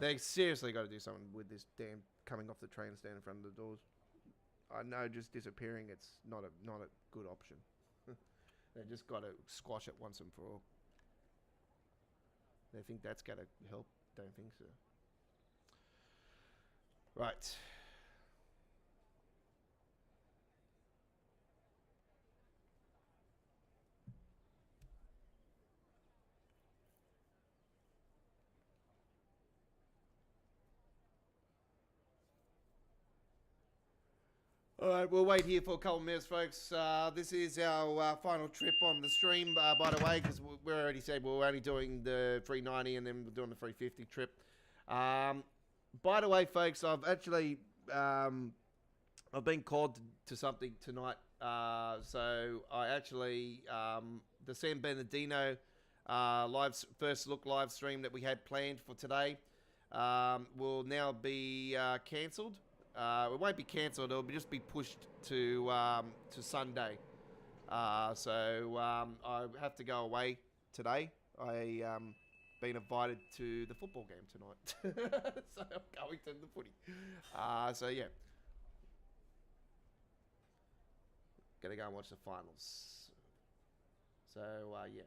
[SPEAKER 1] They seriously got to do something with this damn coming off the train and stand in front of the doors. I know just disappearing, it's not a good option. They just got to squash it once and for all. They think that's going to help? Don't think so. Right. All right, we'll wait here for a couple of minutes, folks. This is our final trip on the stream, by the way, because we already said we were only doing the 390 and then we're doing the 350 trip. By the way, folks, I've actually I've been called to something tonight. So I actually the San Bernardino first look live stream that we had planned for today will now be cancelled. It won't be cancelled. It'll just be pushed to Sunday. So I have to go away today. I been invited to the football game tonight, so I'm going to the footy. So yeah, gonna go and watch the finals. So yeah,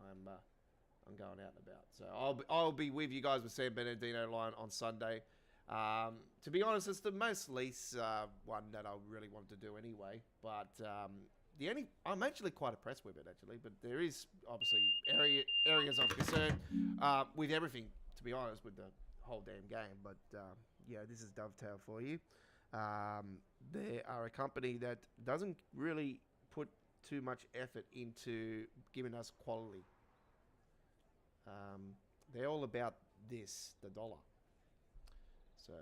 [SPEAKER 1] I'm going out and about. So I'll be with you guys with San Bernardino line on Sunday. To be honest, it's the most least one that I really wanted to do anyway. But I'm actually quite impressed with it actually. But there is obviously areas of concern with everything. To be honest, with the whole damn game. But yeah, this is Dovetail for you. They are a company that doesn't really put too much effort into giving us quality. They're all about this, the dollar. So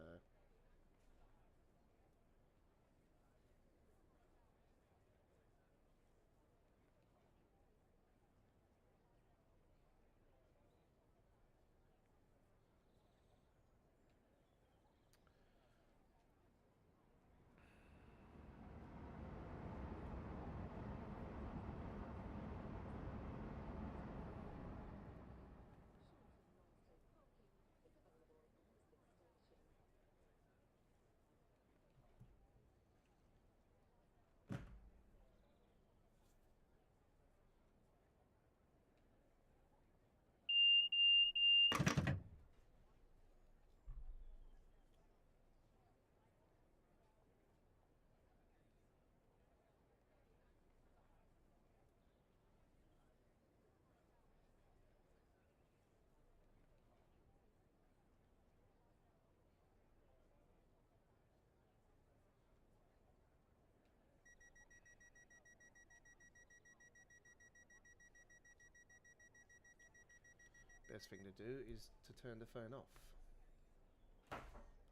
[SPEAKER 1] best thing to do is to turn the phone off.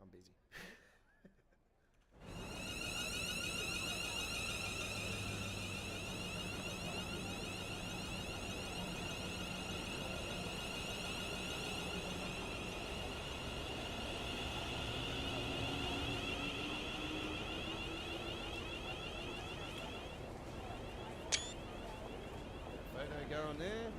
[SPEAKER 1] I'm busy. Photo going there.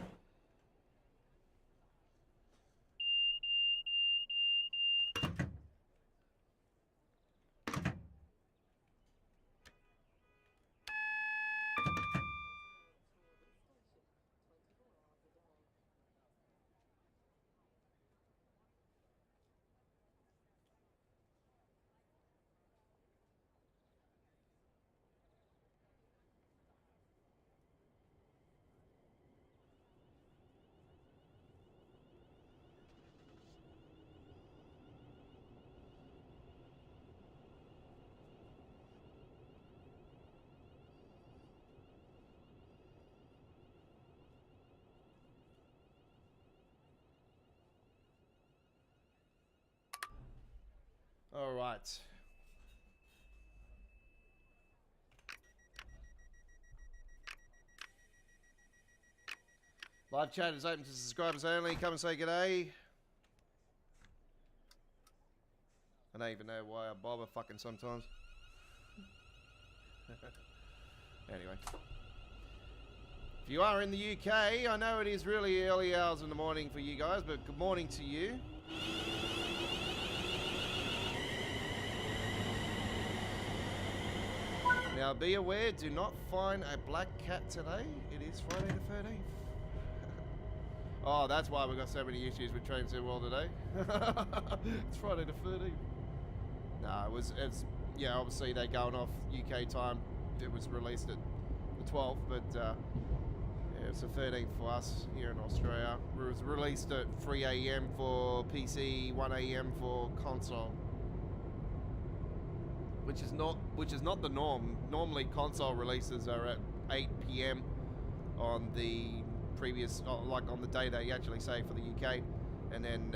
[SPEAKER 1] All right. Live chat is open to subscribers only. Come and say g'day. I don't even know why I bother fucking sometimes. Anyway. If you are in the UK, I know it is really early hours in the morning for you guys, but good morning to you. Now be aware, do not find a black cat today. It is Friday the 13th. Oh, that's why we've got so many issues with Train Sim World today. It's Friday the 13th. No, it's yeah, obviously they're going off UK time. It was released at the 12th, but yeah, it's the 13th for us here in Australia. It was released at 3 a.m. for PC, 1 a.m. for console. which is not the norm. Normally console releases are at 8 p.m. on the previous, like on the day they actually say for the UK, and then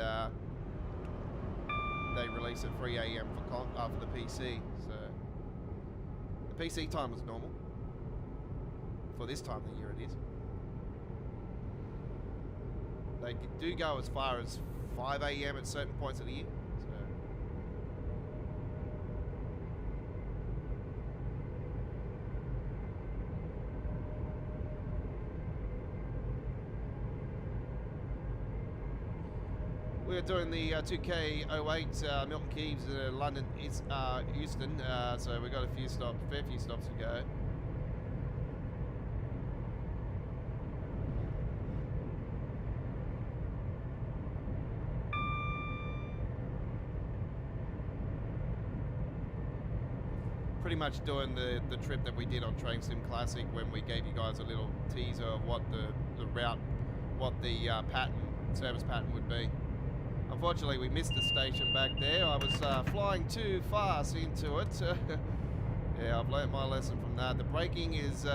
[SPEAKER 1] they release at 3 a.m. for the PC. So the PC time was normal for this time of the year. It is. They do go as far as 5 a.m. at certain points of the year. So. We're doing the 2K08 Milton Keynes, London, Euston. So we've got a fair few stops to go. Pretty much doing the trip that we did on Train Sim Classic when we gave you guys a little teaser of what the route, what the service pattern would be. Unfortunately, we missed the station back there. I was flying too fast into it. Yeah, I've learnt my lesson from that. The braking is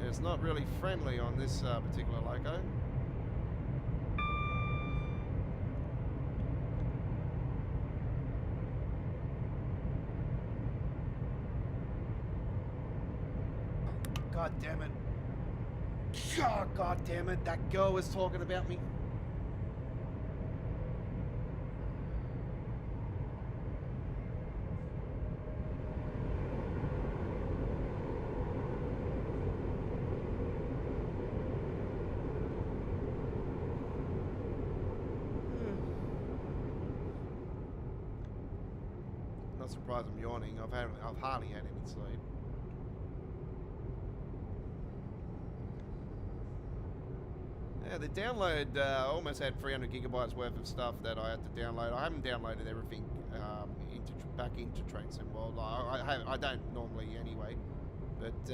[SPEAKER 1] it's not really friendly on this particular loco. God damn it. Oh, God damn it. That girl was talking about me. Not surprised I'm yawning. I've hardly had any sleep. Yeah, the download almost had 300 gigabytes worth of stuff that I had to download. I haven't downloaded everything back into Train Sim World. I don't normally anyway, but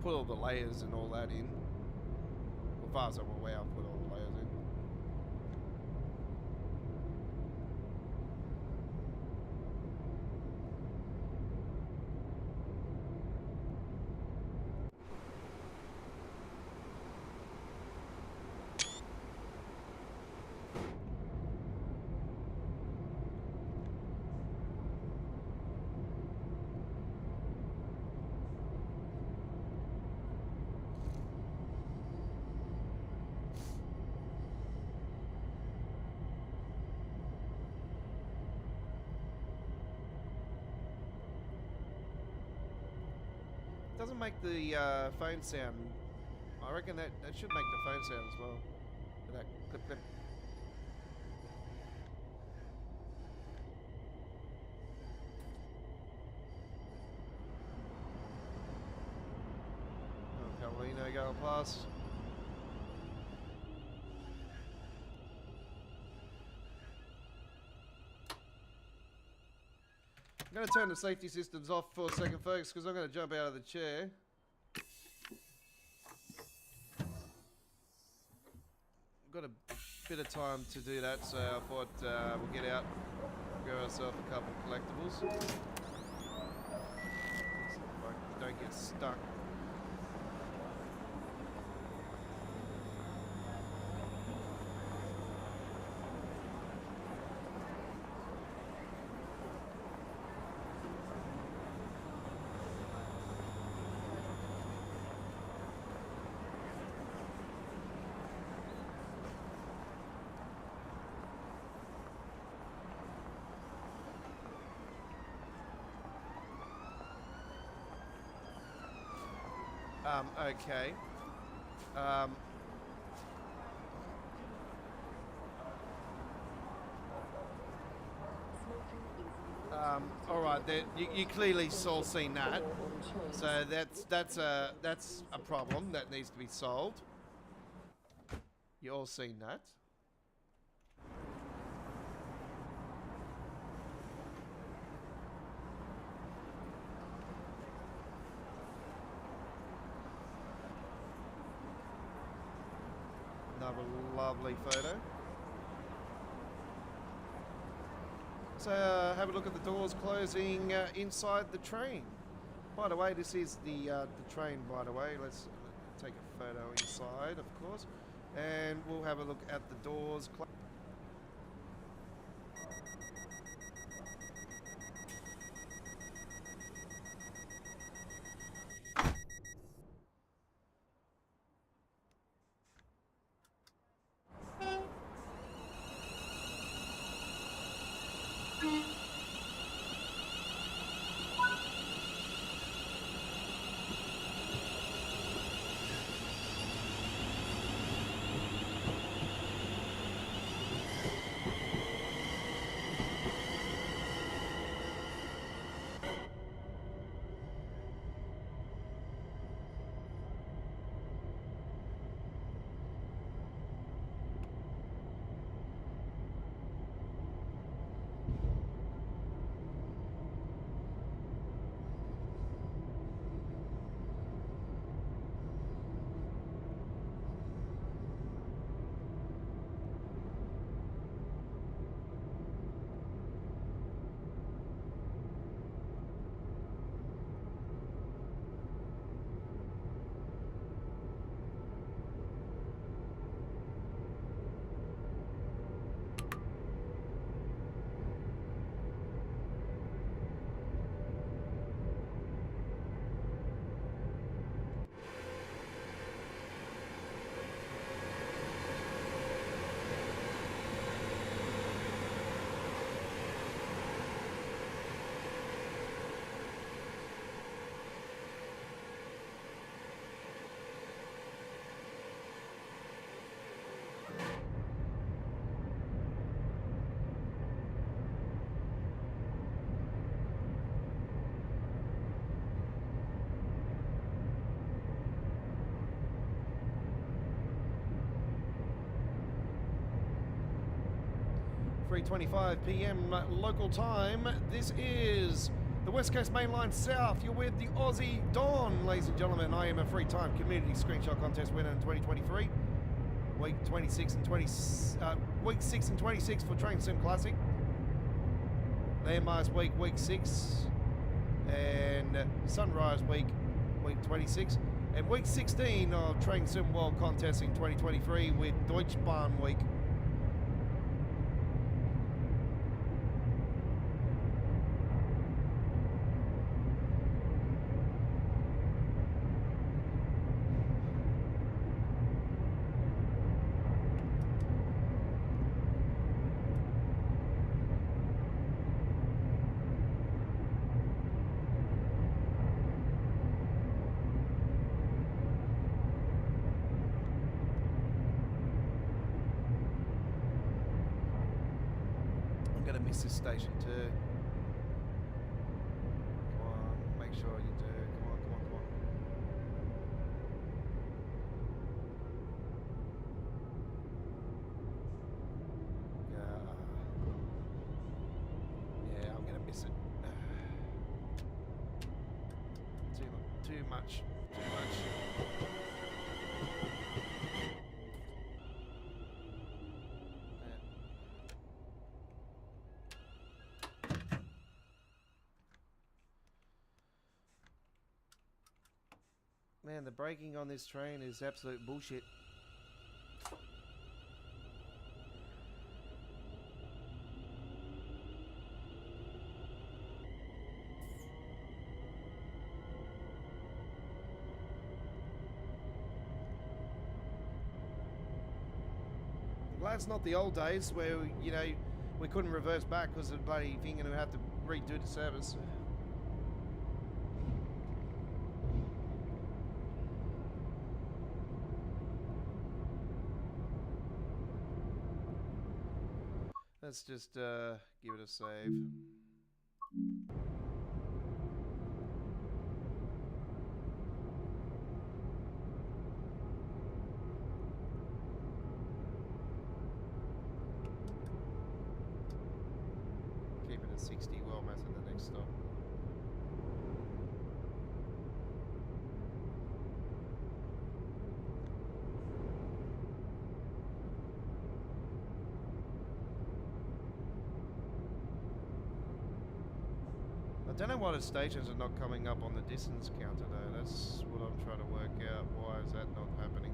[SPEAKER 1] put all the layers and all that in. As far as I'm aware, I've put all the layers in. Doesn't make the phone sound. I reckon that should make the phone sound as well. That clip clip. Oh, Pendolino going past. I'm going to turn the safety systems off for a second, folks, because I'm going to jump out of the chair. Got a bit of time to do that, so I thought we'll get out, grab ourselves a couple of collectibles. See if I don't get stuck. Okay. All right. You clearly all seen that. So that's a problem that needs to be solved. You all seen that. Another lovely photo. Let's have a look at the doors closing inside the train. By the way, this is the train, by the way. Let's take a photo inside, of course. And we'll have a look at the doors. 3:25 p.m. local time. This is the West Coast Mainline South. You're with the Aussie Don, ladies and gentlemen. I am a free time community screenshot contest winner in 2023. Week 26 and 20, week 6 and 26 for Train Sim Classic. Landmars week 6, and Sunrise week 26, and week 16 of Train Sim World Contest in 2023 with Deutsche Bahn week. This station too. Come on, make sure you do. Come on, come on, come on. Yeah, I'm gonna miss it. Too much. Man, the braking on this train is absolute bullshit. I'm glad it's not the old days where, you know, we couldn't reverse back because of the bloody thing and we had to redo the service. Let's just give it a save. Keep it at 60 well match at the next stop. I don't know why the stations are not coming up on the distance counter though. That's what I'm trying to work out. Why is that not happening?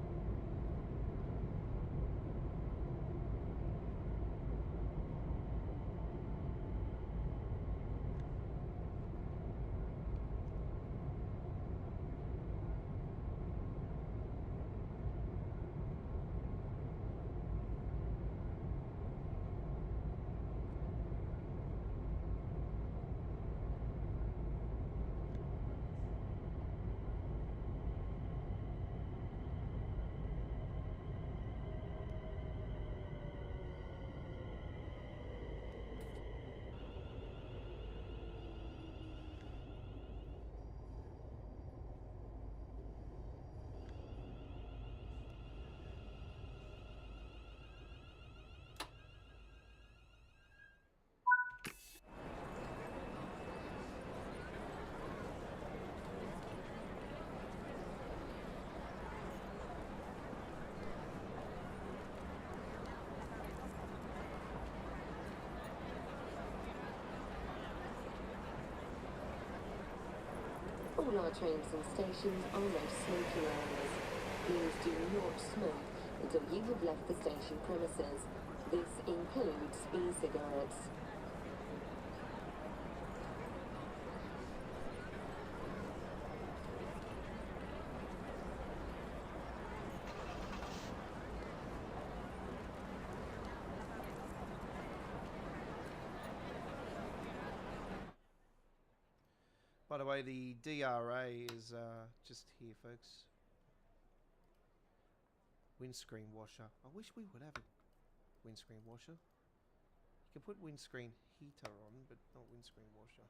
[SPEAKER 2] All our trains and stations are no smoking areas. Please do not smoke until you have left the station premises. This includes e-cigarettes.
[SPEAKER 1] By the way, the DRA is just here, folks. Windscreen washer. I wish we would have a windscreen washer. You can put windscreen heater on, but not windscreen washer.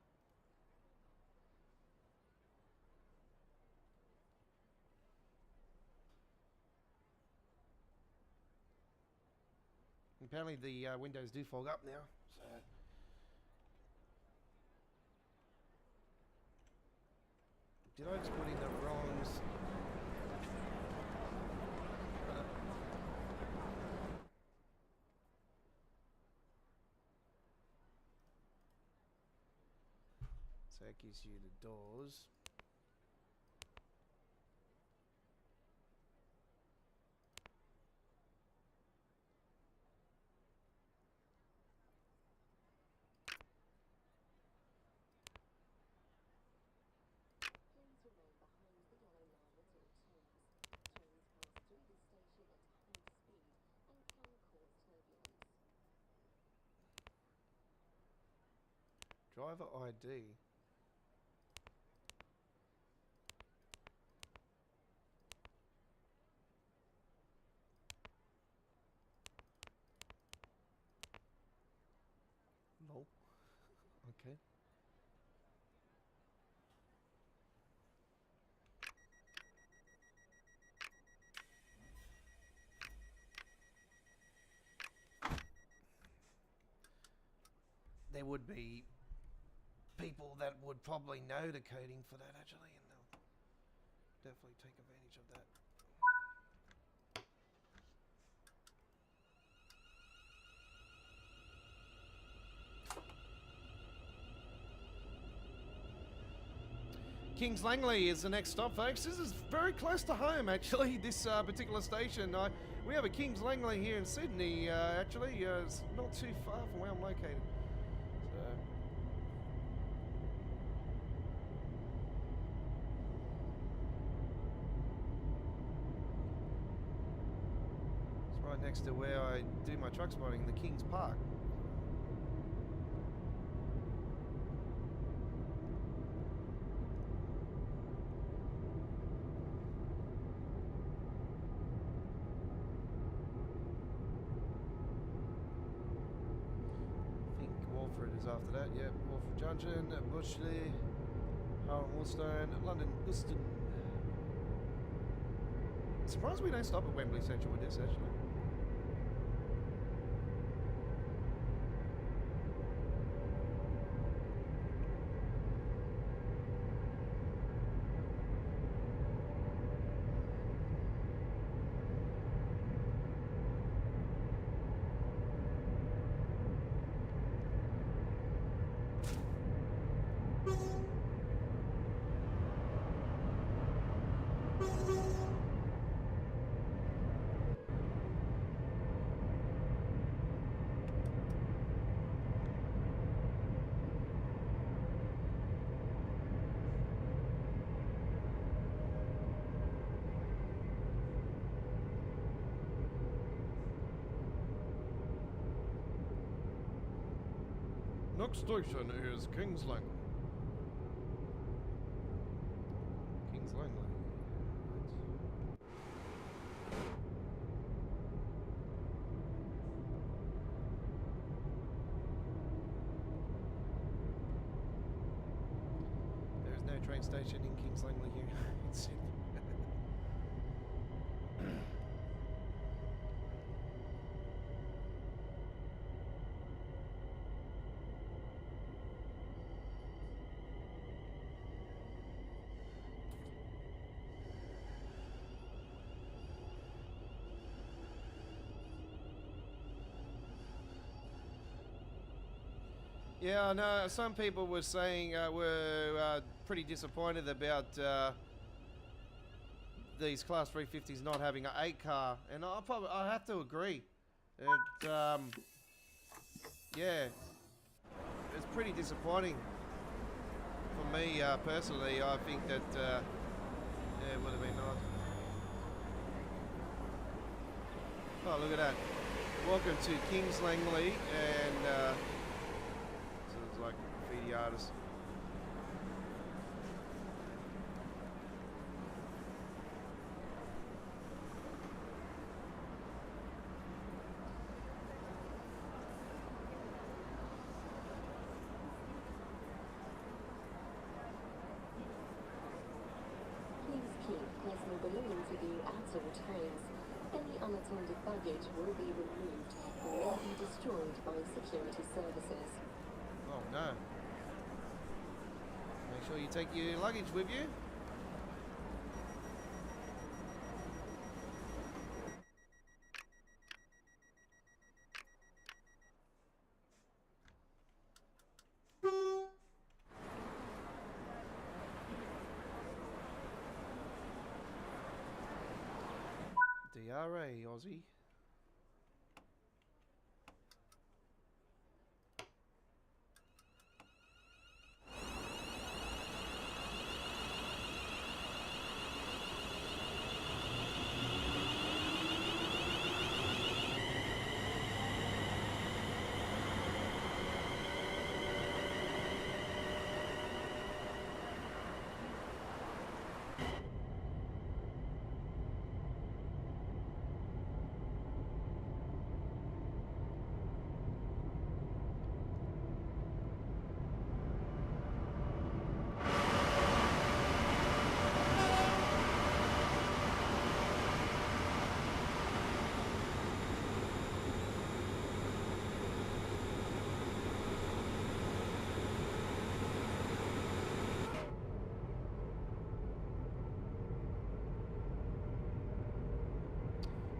[SPEAKER 1] Apparently the windows do fog up now, so... Did I just put in the wrong... So that gives you the doors. Driver ID. No. Okay. There would be people that would probably know the coding for that actually, and they'll definitely take advantage of that. Kings Langley is the next stop, folks. This is very close to home, actually, this particular station. We have a Kings Langley here in Sydney, actually. It's not too far from where I'm located. So. It's right next to where I do my truck spotting, the Kings Park. After that, yep, Walford Junction, Bushley, Harrow Woolstone, London Euston. Surprised we don't stop at Wembley Central with this, actually. Next station is Kings Langley. Kings Langley. There is no train station in Kings Langley here. It's yeah, I know. Some people were saying were pretty disappointed about these Class 350s not having an 8 car, and I have to agree. It, yeah, it's pretty disappointing for me personally. I think that yeah, it would have been nice. Oh, look at that! Welcome to Kings Langley, and like graffiti artists.
[SPEAKER 2] Please keep personal belongings with you at all times. Any unattended baggage will be removed or may be destroyed by security services.
[SPEAKER 1] Oh no. Make sure you take your luggage with you. DRA Aussie.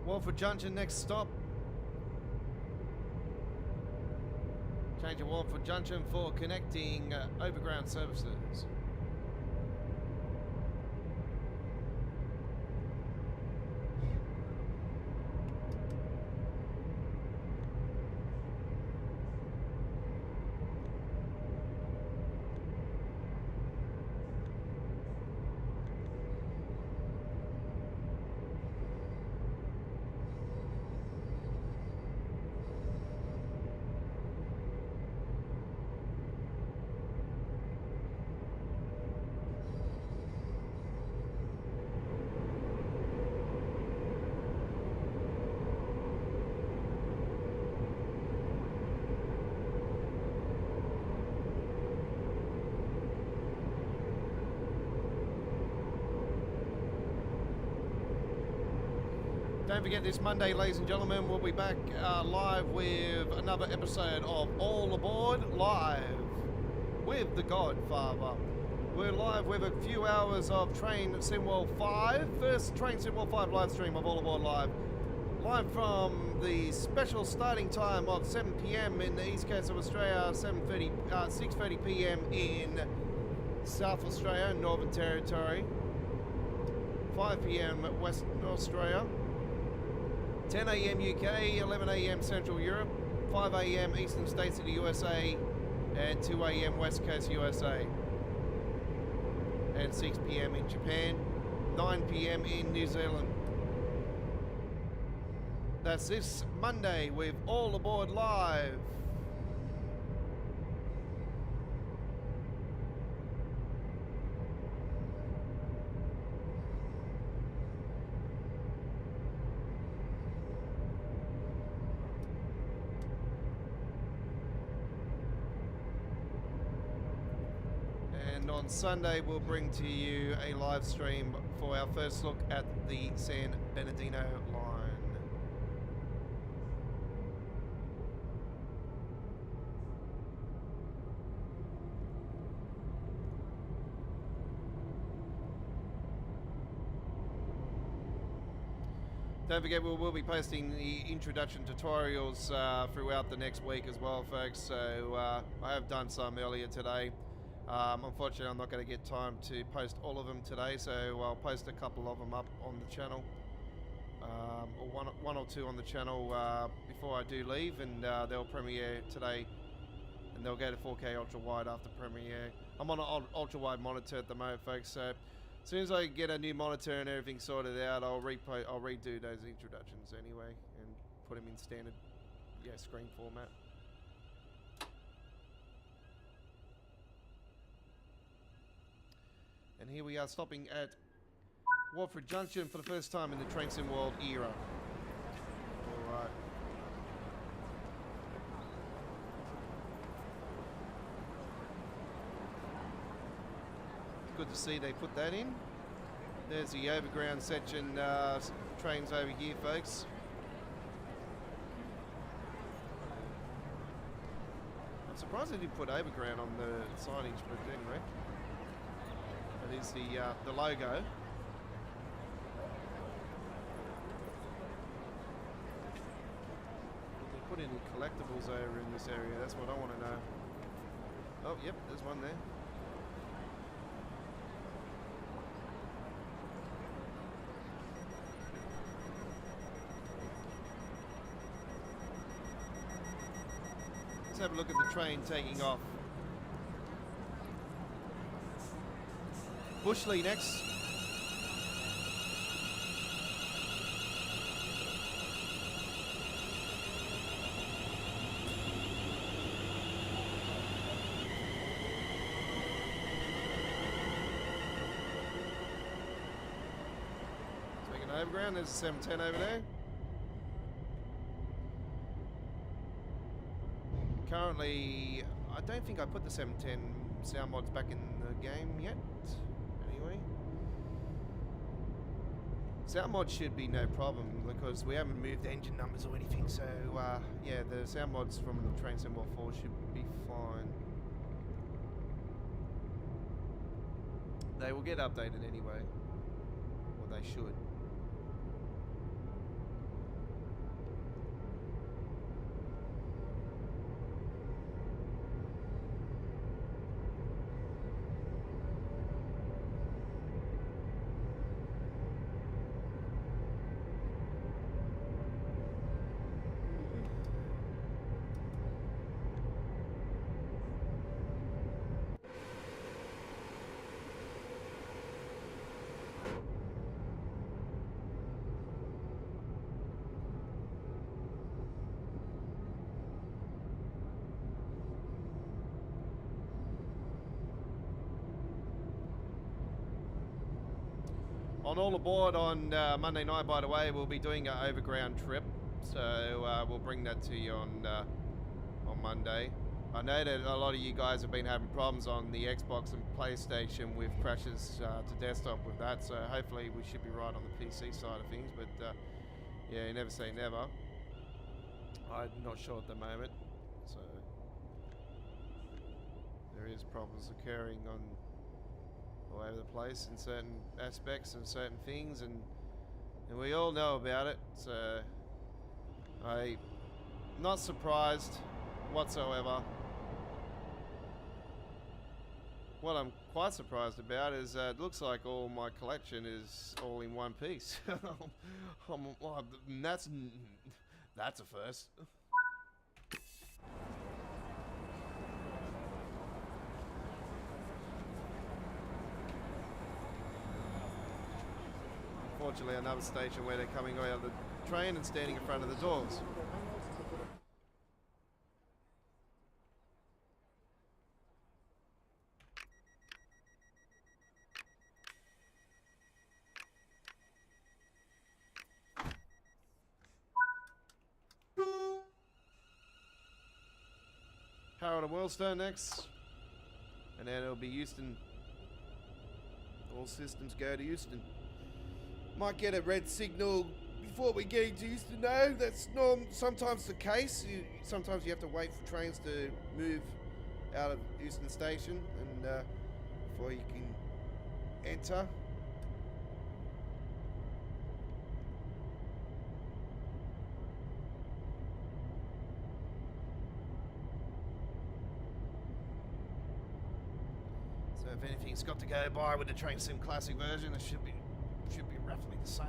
[SPEAKER 1] Walford Junction, next stop. Change at Walford Junction for connecting overground services. Don't forget, this Monday, ladies and gentlemen, we'll be back live with another episode of All Aboard Live with the Godfather. We're live with a few hours of Train Simwell 5, first Train Simwell 5 live stream of All Aboard Live. Live from the special starting time of 7 p.m. in the east coast of Australia, 6:30 p.m. in South Australia, Northern Territory, 5 p.m. Western Australia, 10 a.m. UK, 11 a.m. Central Europe, 5 a.m. Eastern States of the USA, and 2 a.m. West Coast USA, and 6 p.m. in Japan, 9 p.m. in New Zealand. That's this Monday with All Aboard Live. And on Sunday, we'll bring to you a live stream for our first look at the San Bernardino line. Don't forget, we'll be posting the introduction tutorials throughout the next week as well, folks. So I have done some earlier today. Unfortunately, I'm not going to get time to post all of them today, so I'll post a couple of them up on the channel, or one or two on the channel before I do leave, and they'll premiere today, and they'll go to 4K ultra wide after premiere. I'm on an ultra wide monitor at the moment, folks. So as soon as I get a new monitor and everything sorted out, I'll redo those introductions anyway and put them in standard, screen format. And here we are stopping at Watford Junction for the first time in the Train Sim World era. Alright. Good to see they put that in. There's the overground section trains over here, folks. I'm surprised they didn't put overground on the signage, but anyway. That is the logo. They put any collectibles over in this area, that's what I want to know. Oh, yep, there's one there. Let's have a look at the train taking off. Bushley next. Taking overground, there's a 710 over there. Currently, I don't think I put the 710 sound mods back in the game yet. Anyway, sound mods should be no problem because we haven't moved engine numbers or anything. So yeah, the sound mods from the Train Sim World 4 should be fine. They will get updated anyway, or they should. On All Aboard on Monday night, by the way, we'll be doing an overground trip, so we'll bring that to you on Monday. I know that a lot of you guys have been having problems on the Xbox and PlayStation with crashes to desktop with that, so hopefully we should be right on the PC side of things, but yeah, you never say never. I'm not sure at the moment, so there is problems occurring on all over the place in certain aspects and certain things, and we all know about it, so I'm not surprised whatsoever. What I'm quite surprised about is it looks like all my collection is all in one piece. That's a first. Unfortunately, another station where they're coming out of the train and standing in front of the doors. Harold and Euston next, and then it'll be Euston All systems go to Euston. Might get a red signal before we get into Euston. No, that's sometimes the case. Sometimes you have to wait for trains to move out of Euston Station and before you can enter. So if anything's got to go by with the Train Sim Classic version, it should be roughly the same.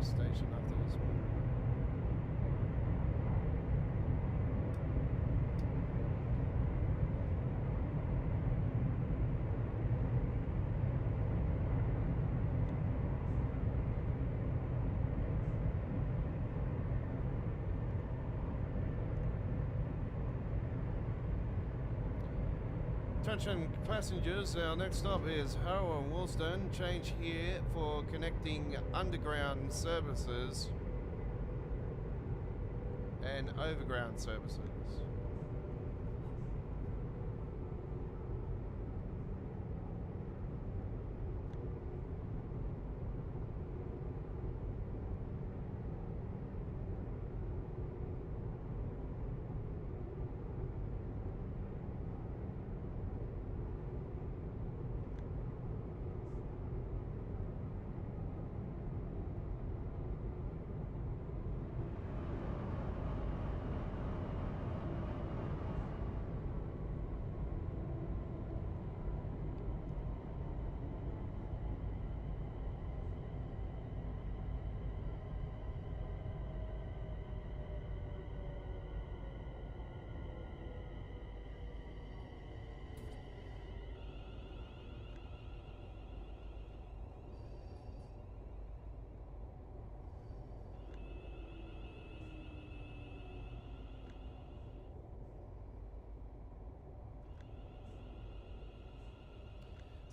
[SPEAKER 1] Station after this one. Attention passengers, our next stop is Harrow and Woolston. Change here for connecting underground services and overground services.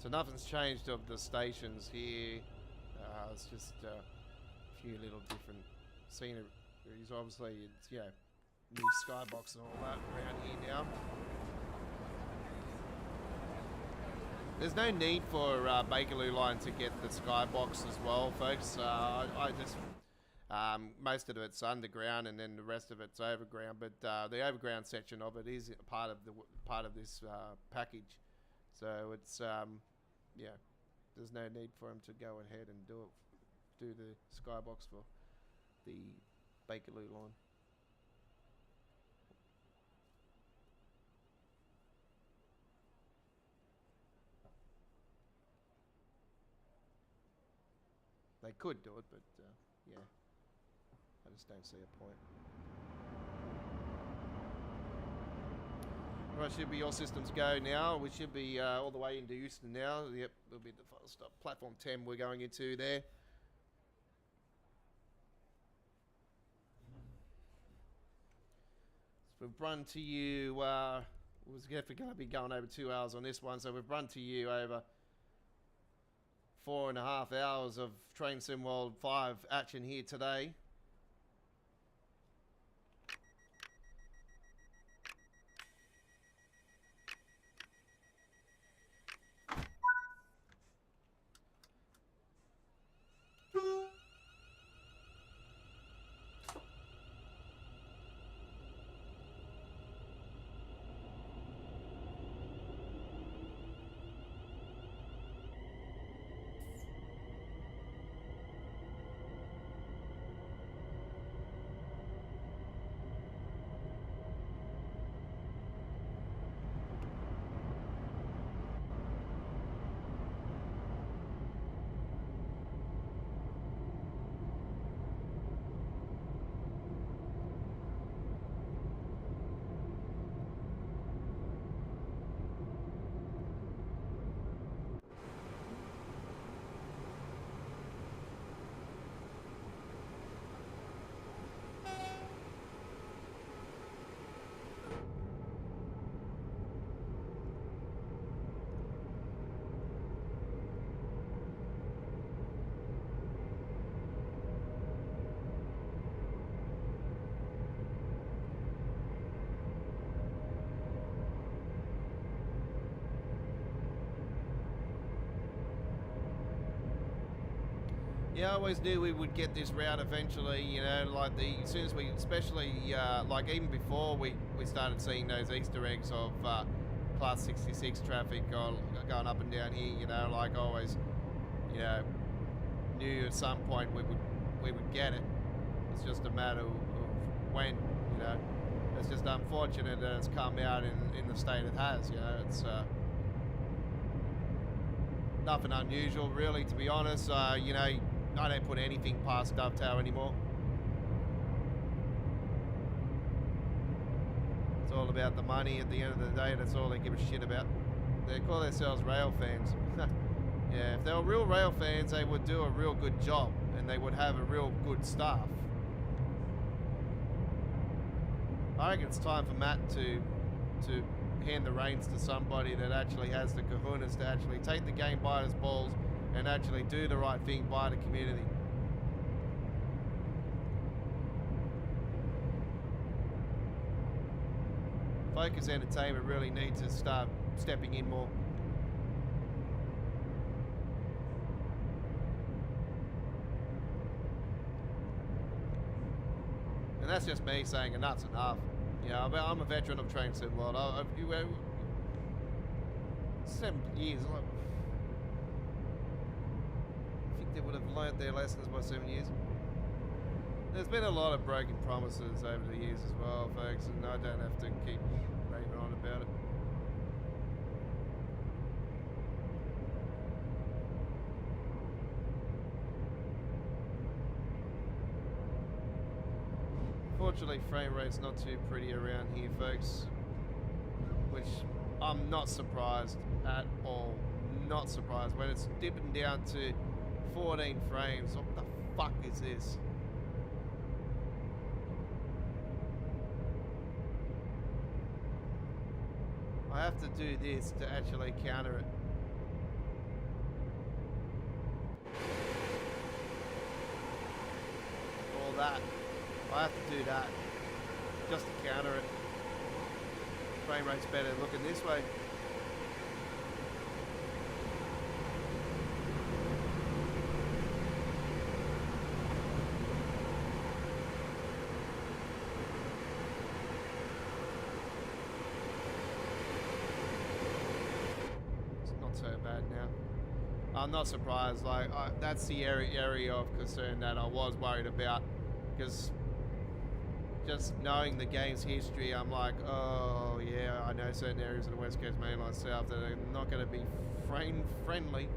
[SPEAKER 1] So nothing's changed of the stations here. It's just a few little different sceneries. Obviously, it's, new skybox and all that around here now. There's no need for Bakerloo line to get the skybox as well, folks. I just most of it's underground and then the rest of it's overground. But the overground section of it is part of this package. So it's there's no need for him to go ahead and do the skybox for the Bakerloo line. They could do it, but yeah, I just don't see a point. Right, should be all systems go now. We should be all the way into Euston now. Yep, it'll be the final stop. Platform 10 we're going into there. So we've run to you, was definitely going to be going over 2 hours on this one, so we've run to you over 4.5 hours of Train Sim World 5 action here today. Yeah, I always knew we would get this route eventually, you know, like as soon as we, especially like even before we started seeing those Easter eggs of Class 66 traffic going up and down here, you know, like always, you know, knew at some point we would get it. It's just a matter of when, you know. It's just unfortunate that it's come out in the state it has, you know. It's nothing unusual really, to be honest. You know, I don't put anything past Dovetail anymore. It's all about the money at the end of the day. That's all they give a shit about. They call themselves rail fans. Yeah, if they were real rail fans, they would do a real good job and they would have a real good staff. I reckon it's time for Matt to hand the reins to somebody that actually has the kahunas to actually take the game by his balls and actually do the right thing by the community. Focus Entertainment really needs to start stepping in more. And that's just me saying enough's enough. You know, I'm a veteran of Train Sim World. 7 years. I think they would have learnt their lessons by 7 years. There's been a lot of broken promises over the years as well, folks, and I don't have to keep raving on about it. Fortunately, frame rate's not too pretty around here, folks, which I'm not surprised at all. Not surprised. When it's dipping down to 14 frames, what the fuck is this? I have to do this to actually counter it. All that. I have to do that just to counter it. Frame rate's better looking this way. It's not so bad now. I'm not surprised. Like that's the area of concern that I was worried about, because just knowing the game's history, I'm like, oh yeah, I know certain areas of the West Coast Mainline South that are not going to be friendly.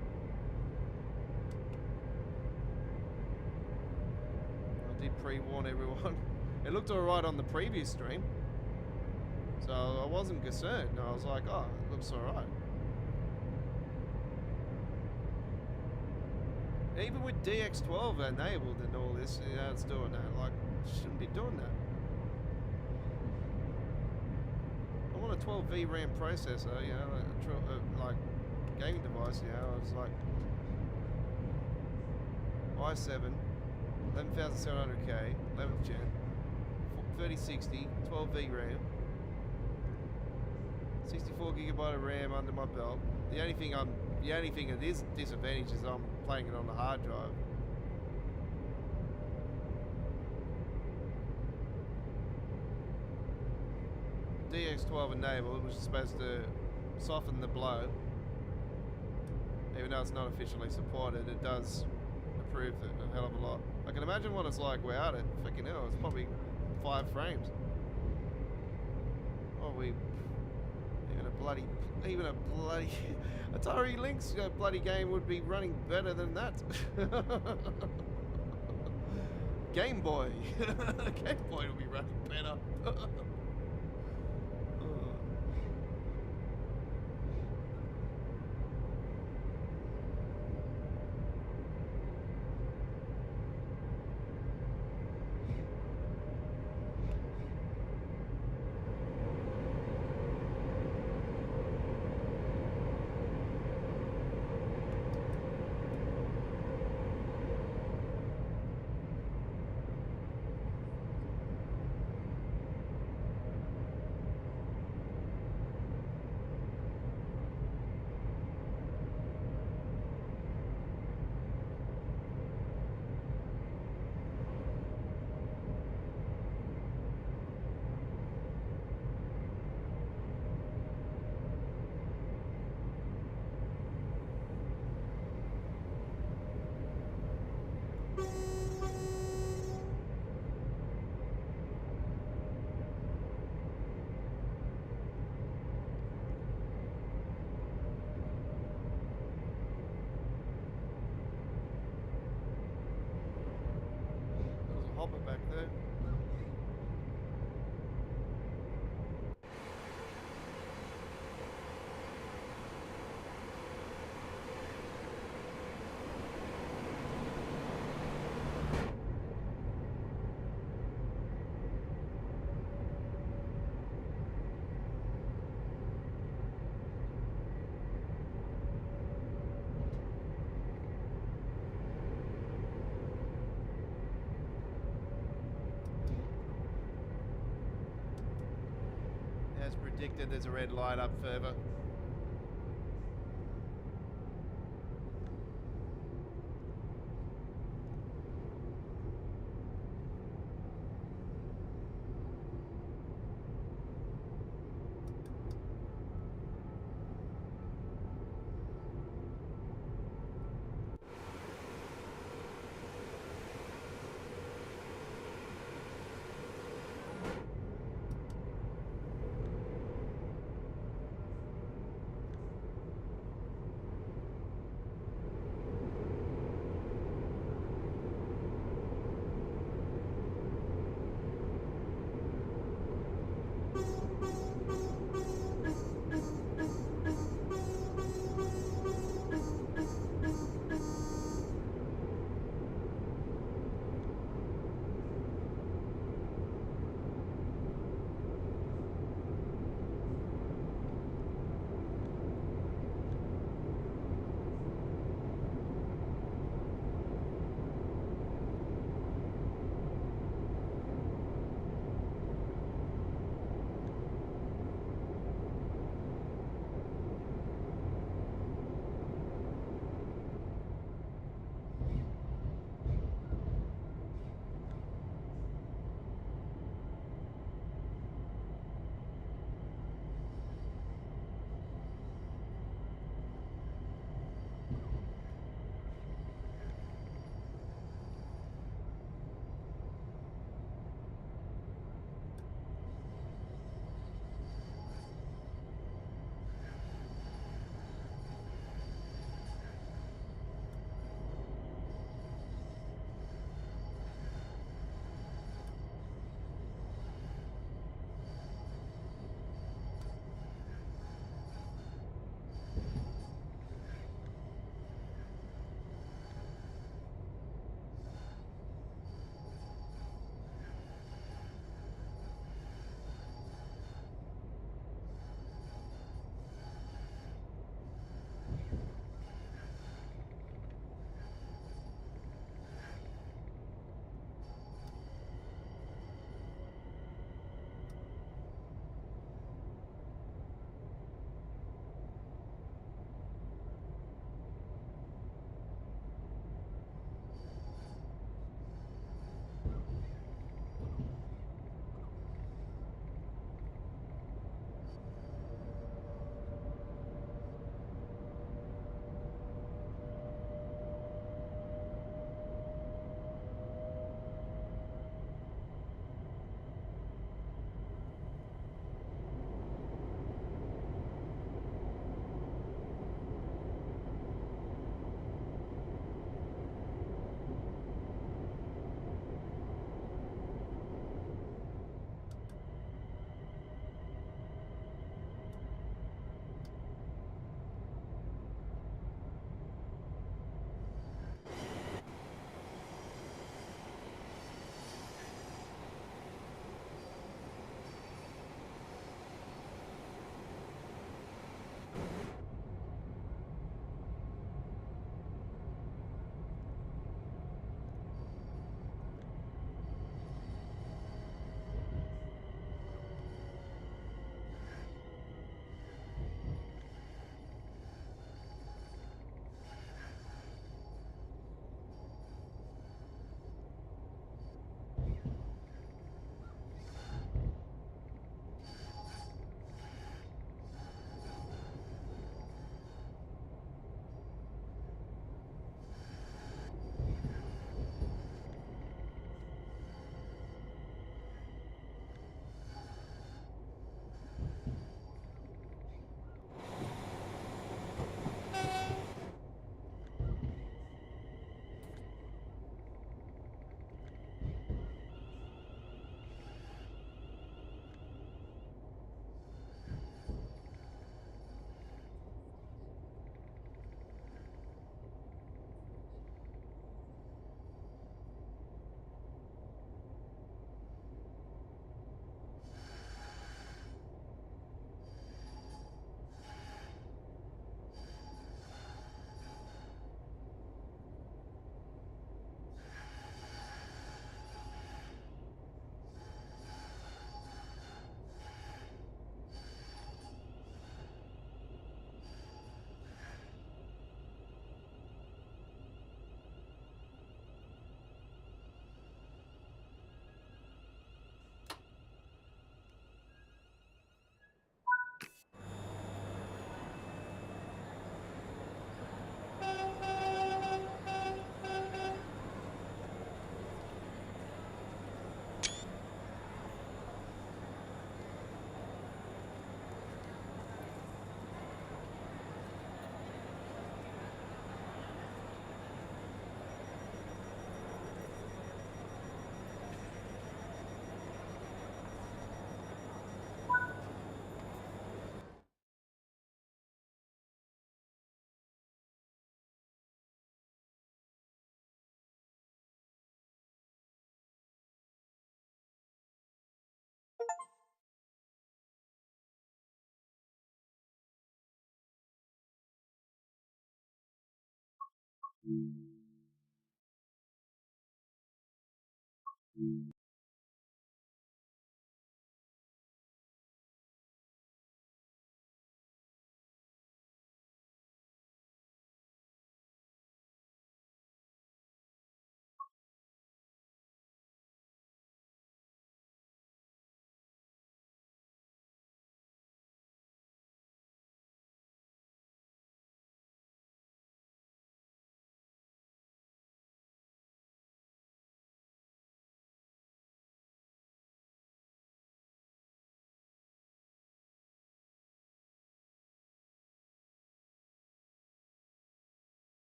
[SPEAKER 1] I did pre-warn everyone. It looked alright on the previous stream, so I wasn't concerned. I was like, oh, it looks alright. Even with DX12 enabled and all this, you know, it's doing that. Like, shouldn't be doing that. I want a 12V RAM processor, you know, like gaming device, you know. I was like, i7, 11700K, 11th gen, 3060, 12V RAM, 64GB of RAM under my belt. The only thing that is a disadvantage is I'm playing it on the hard drive. DX12 enabled, which is supposed to soften the blow. Even though it's not officially supported, it does improve it a hell of a lot. I can imagine what it's like without it. Fucking hell, it's probably 5 frames. Probably even a bloody Atari Lynx bloody game would be running better than that. Game Boy. Game Boy will be running better. Hopper back there. As predicted, there's a red light up further.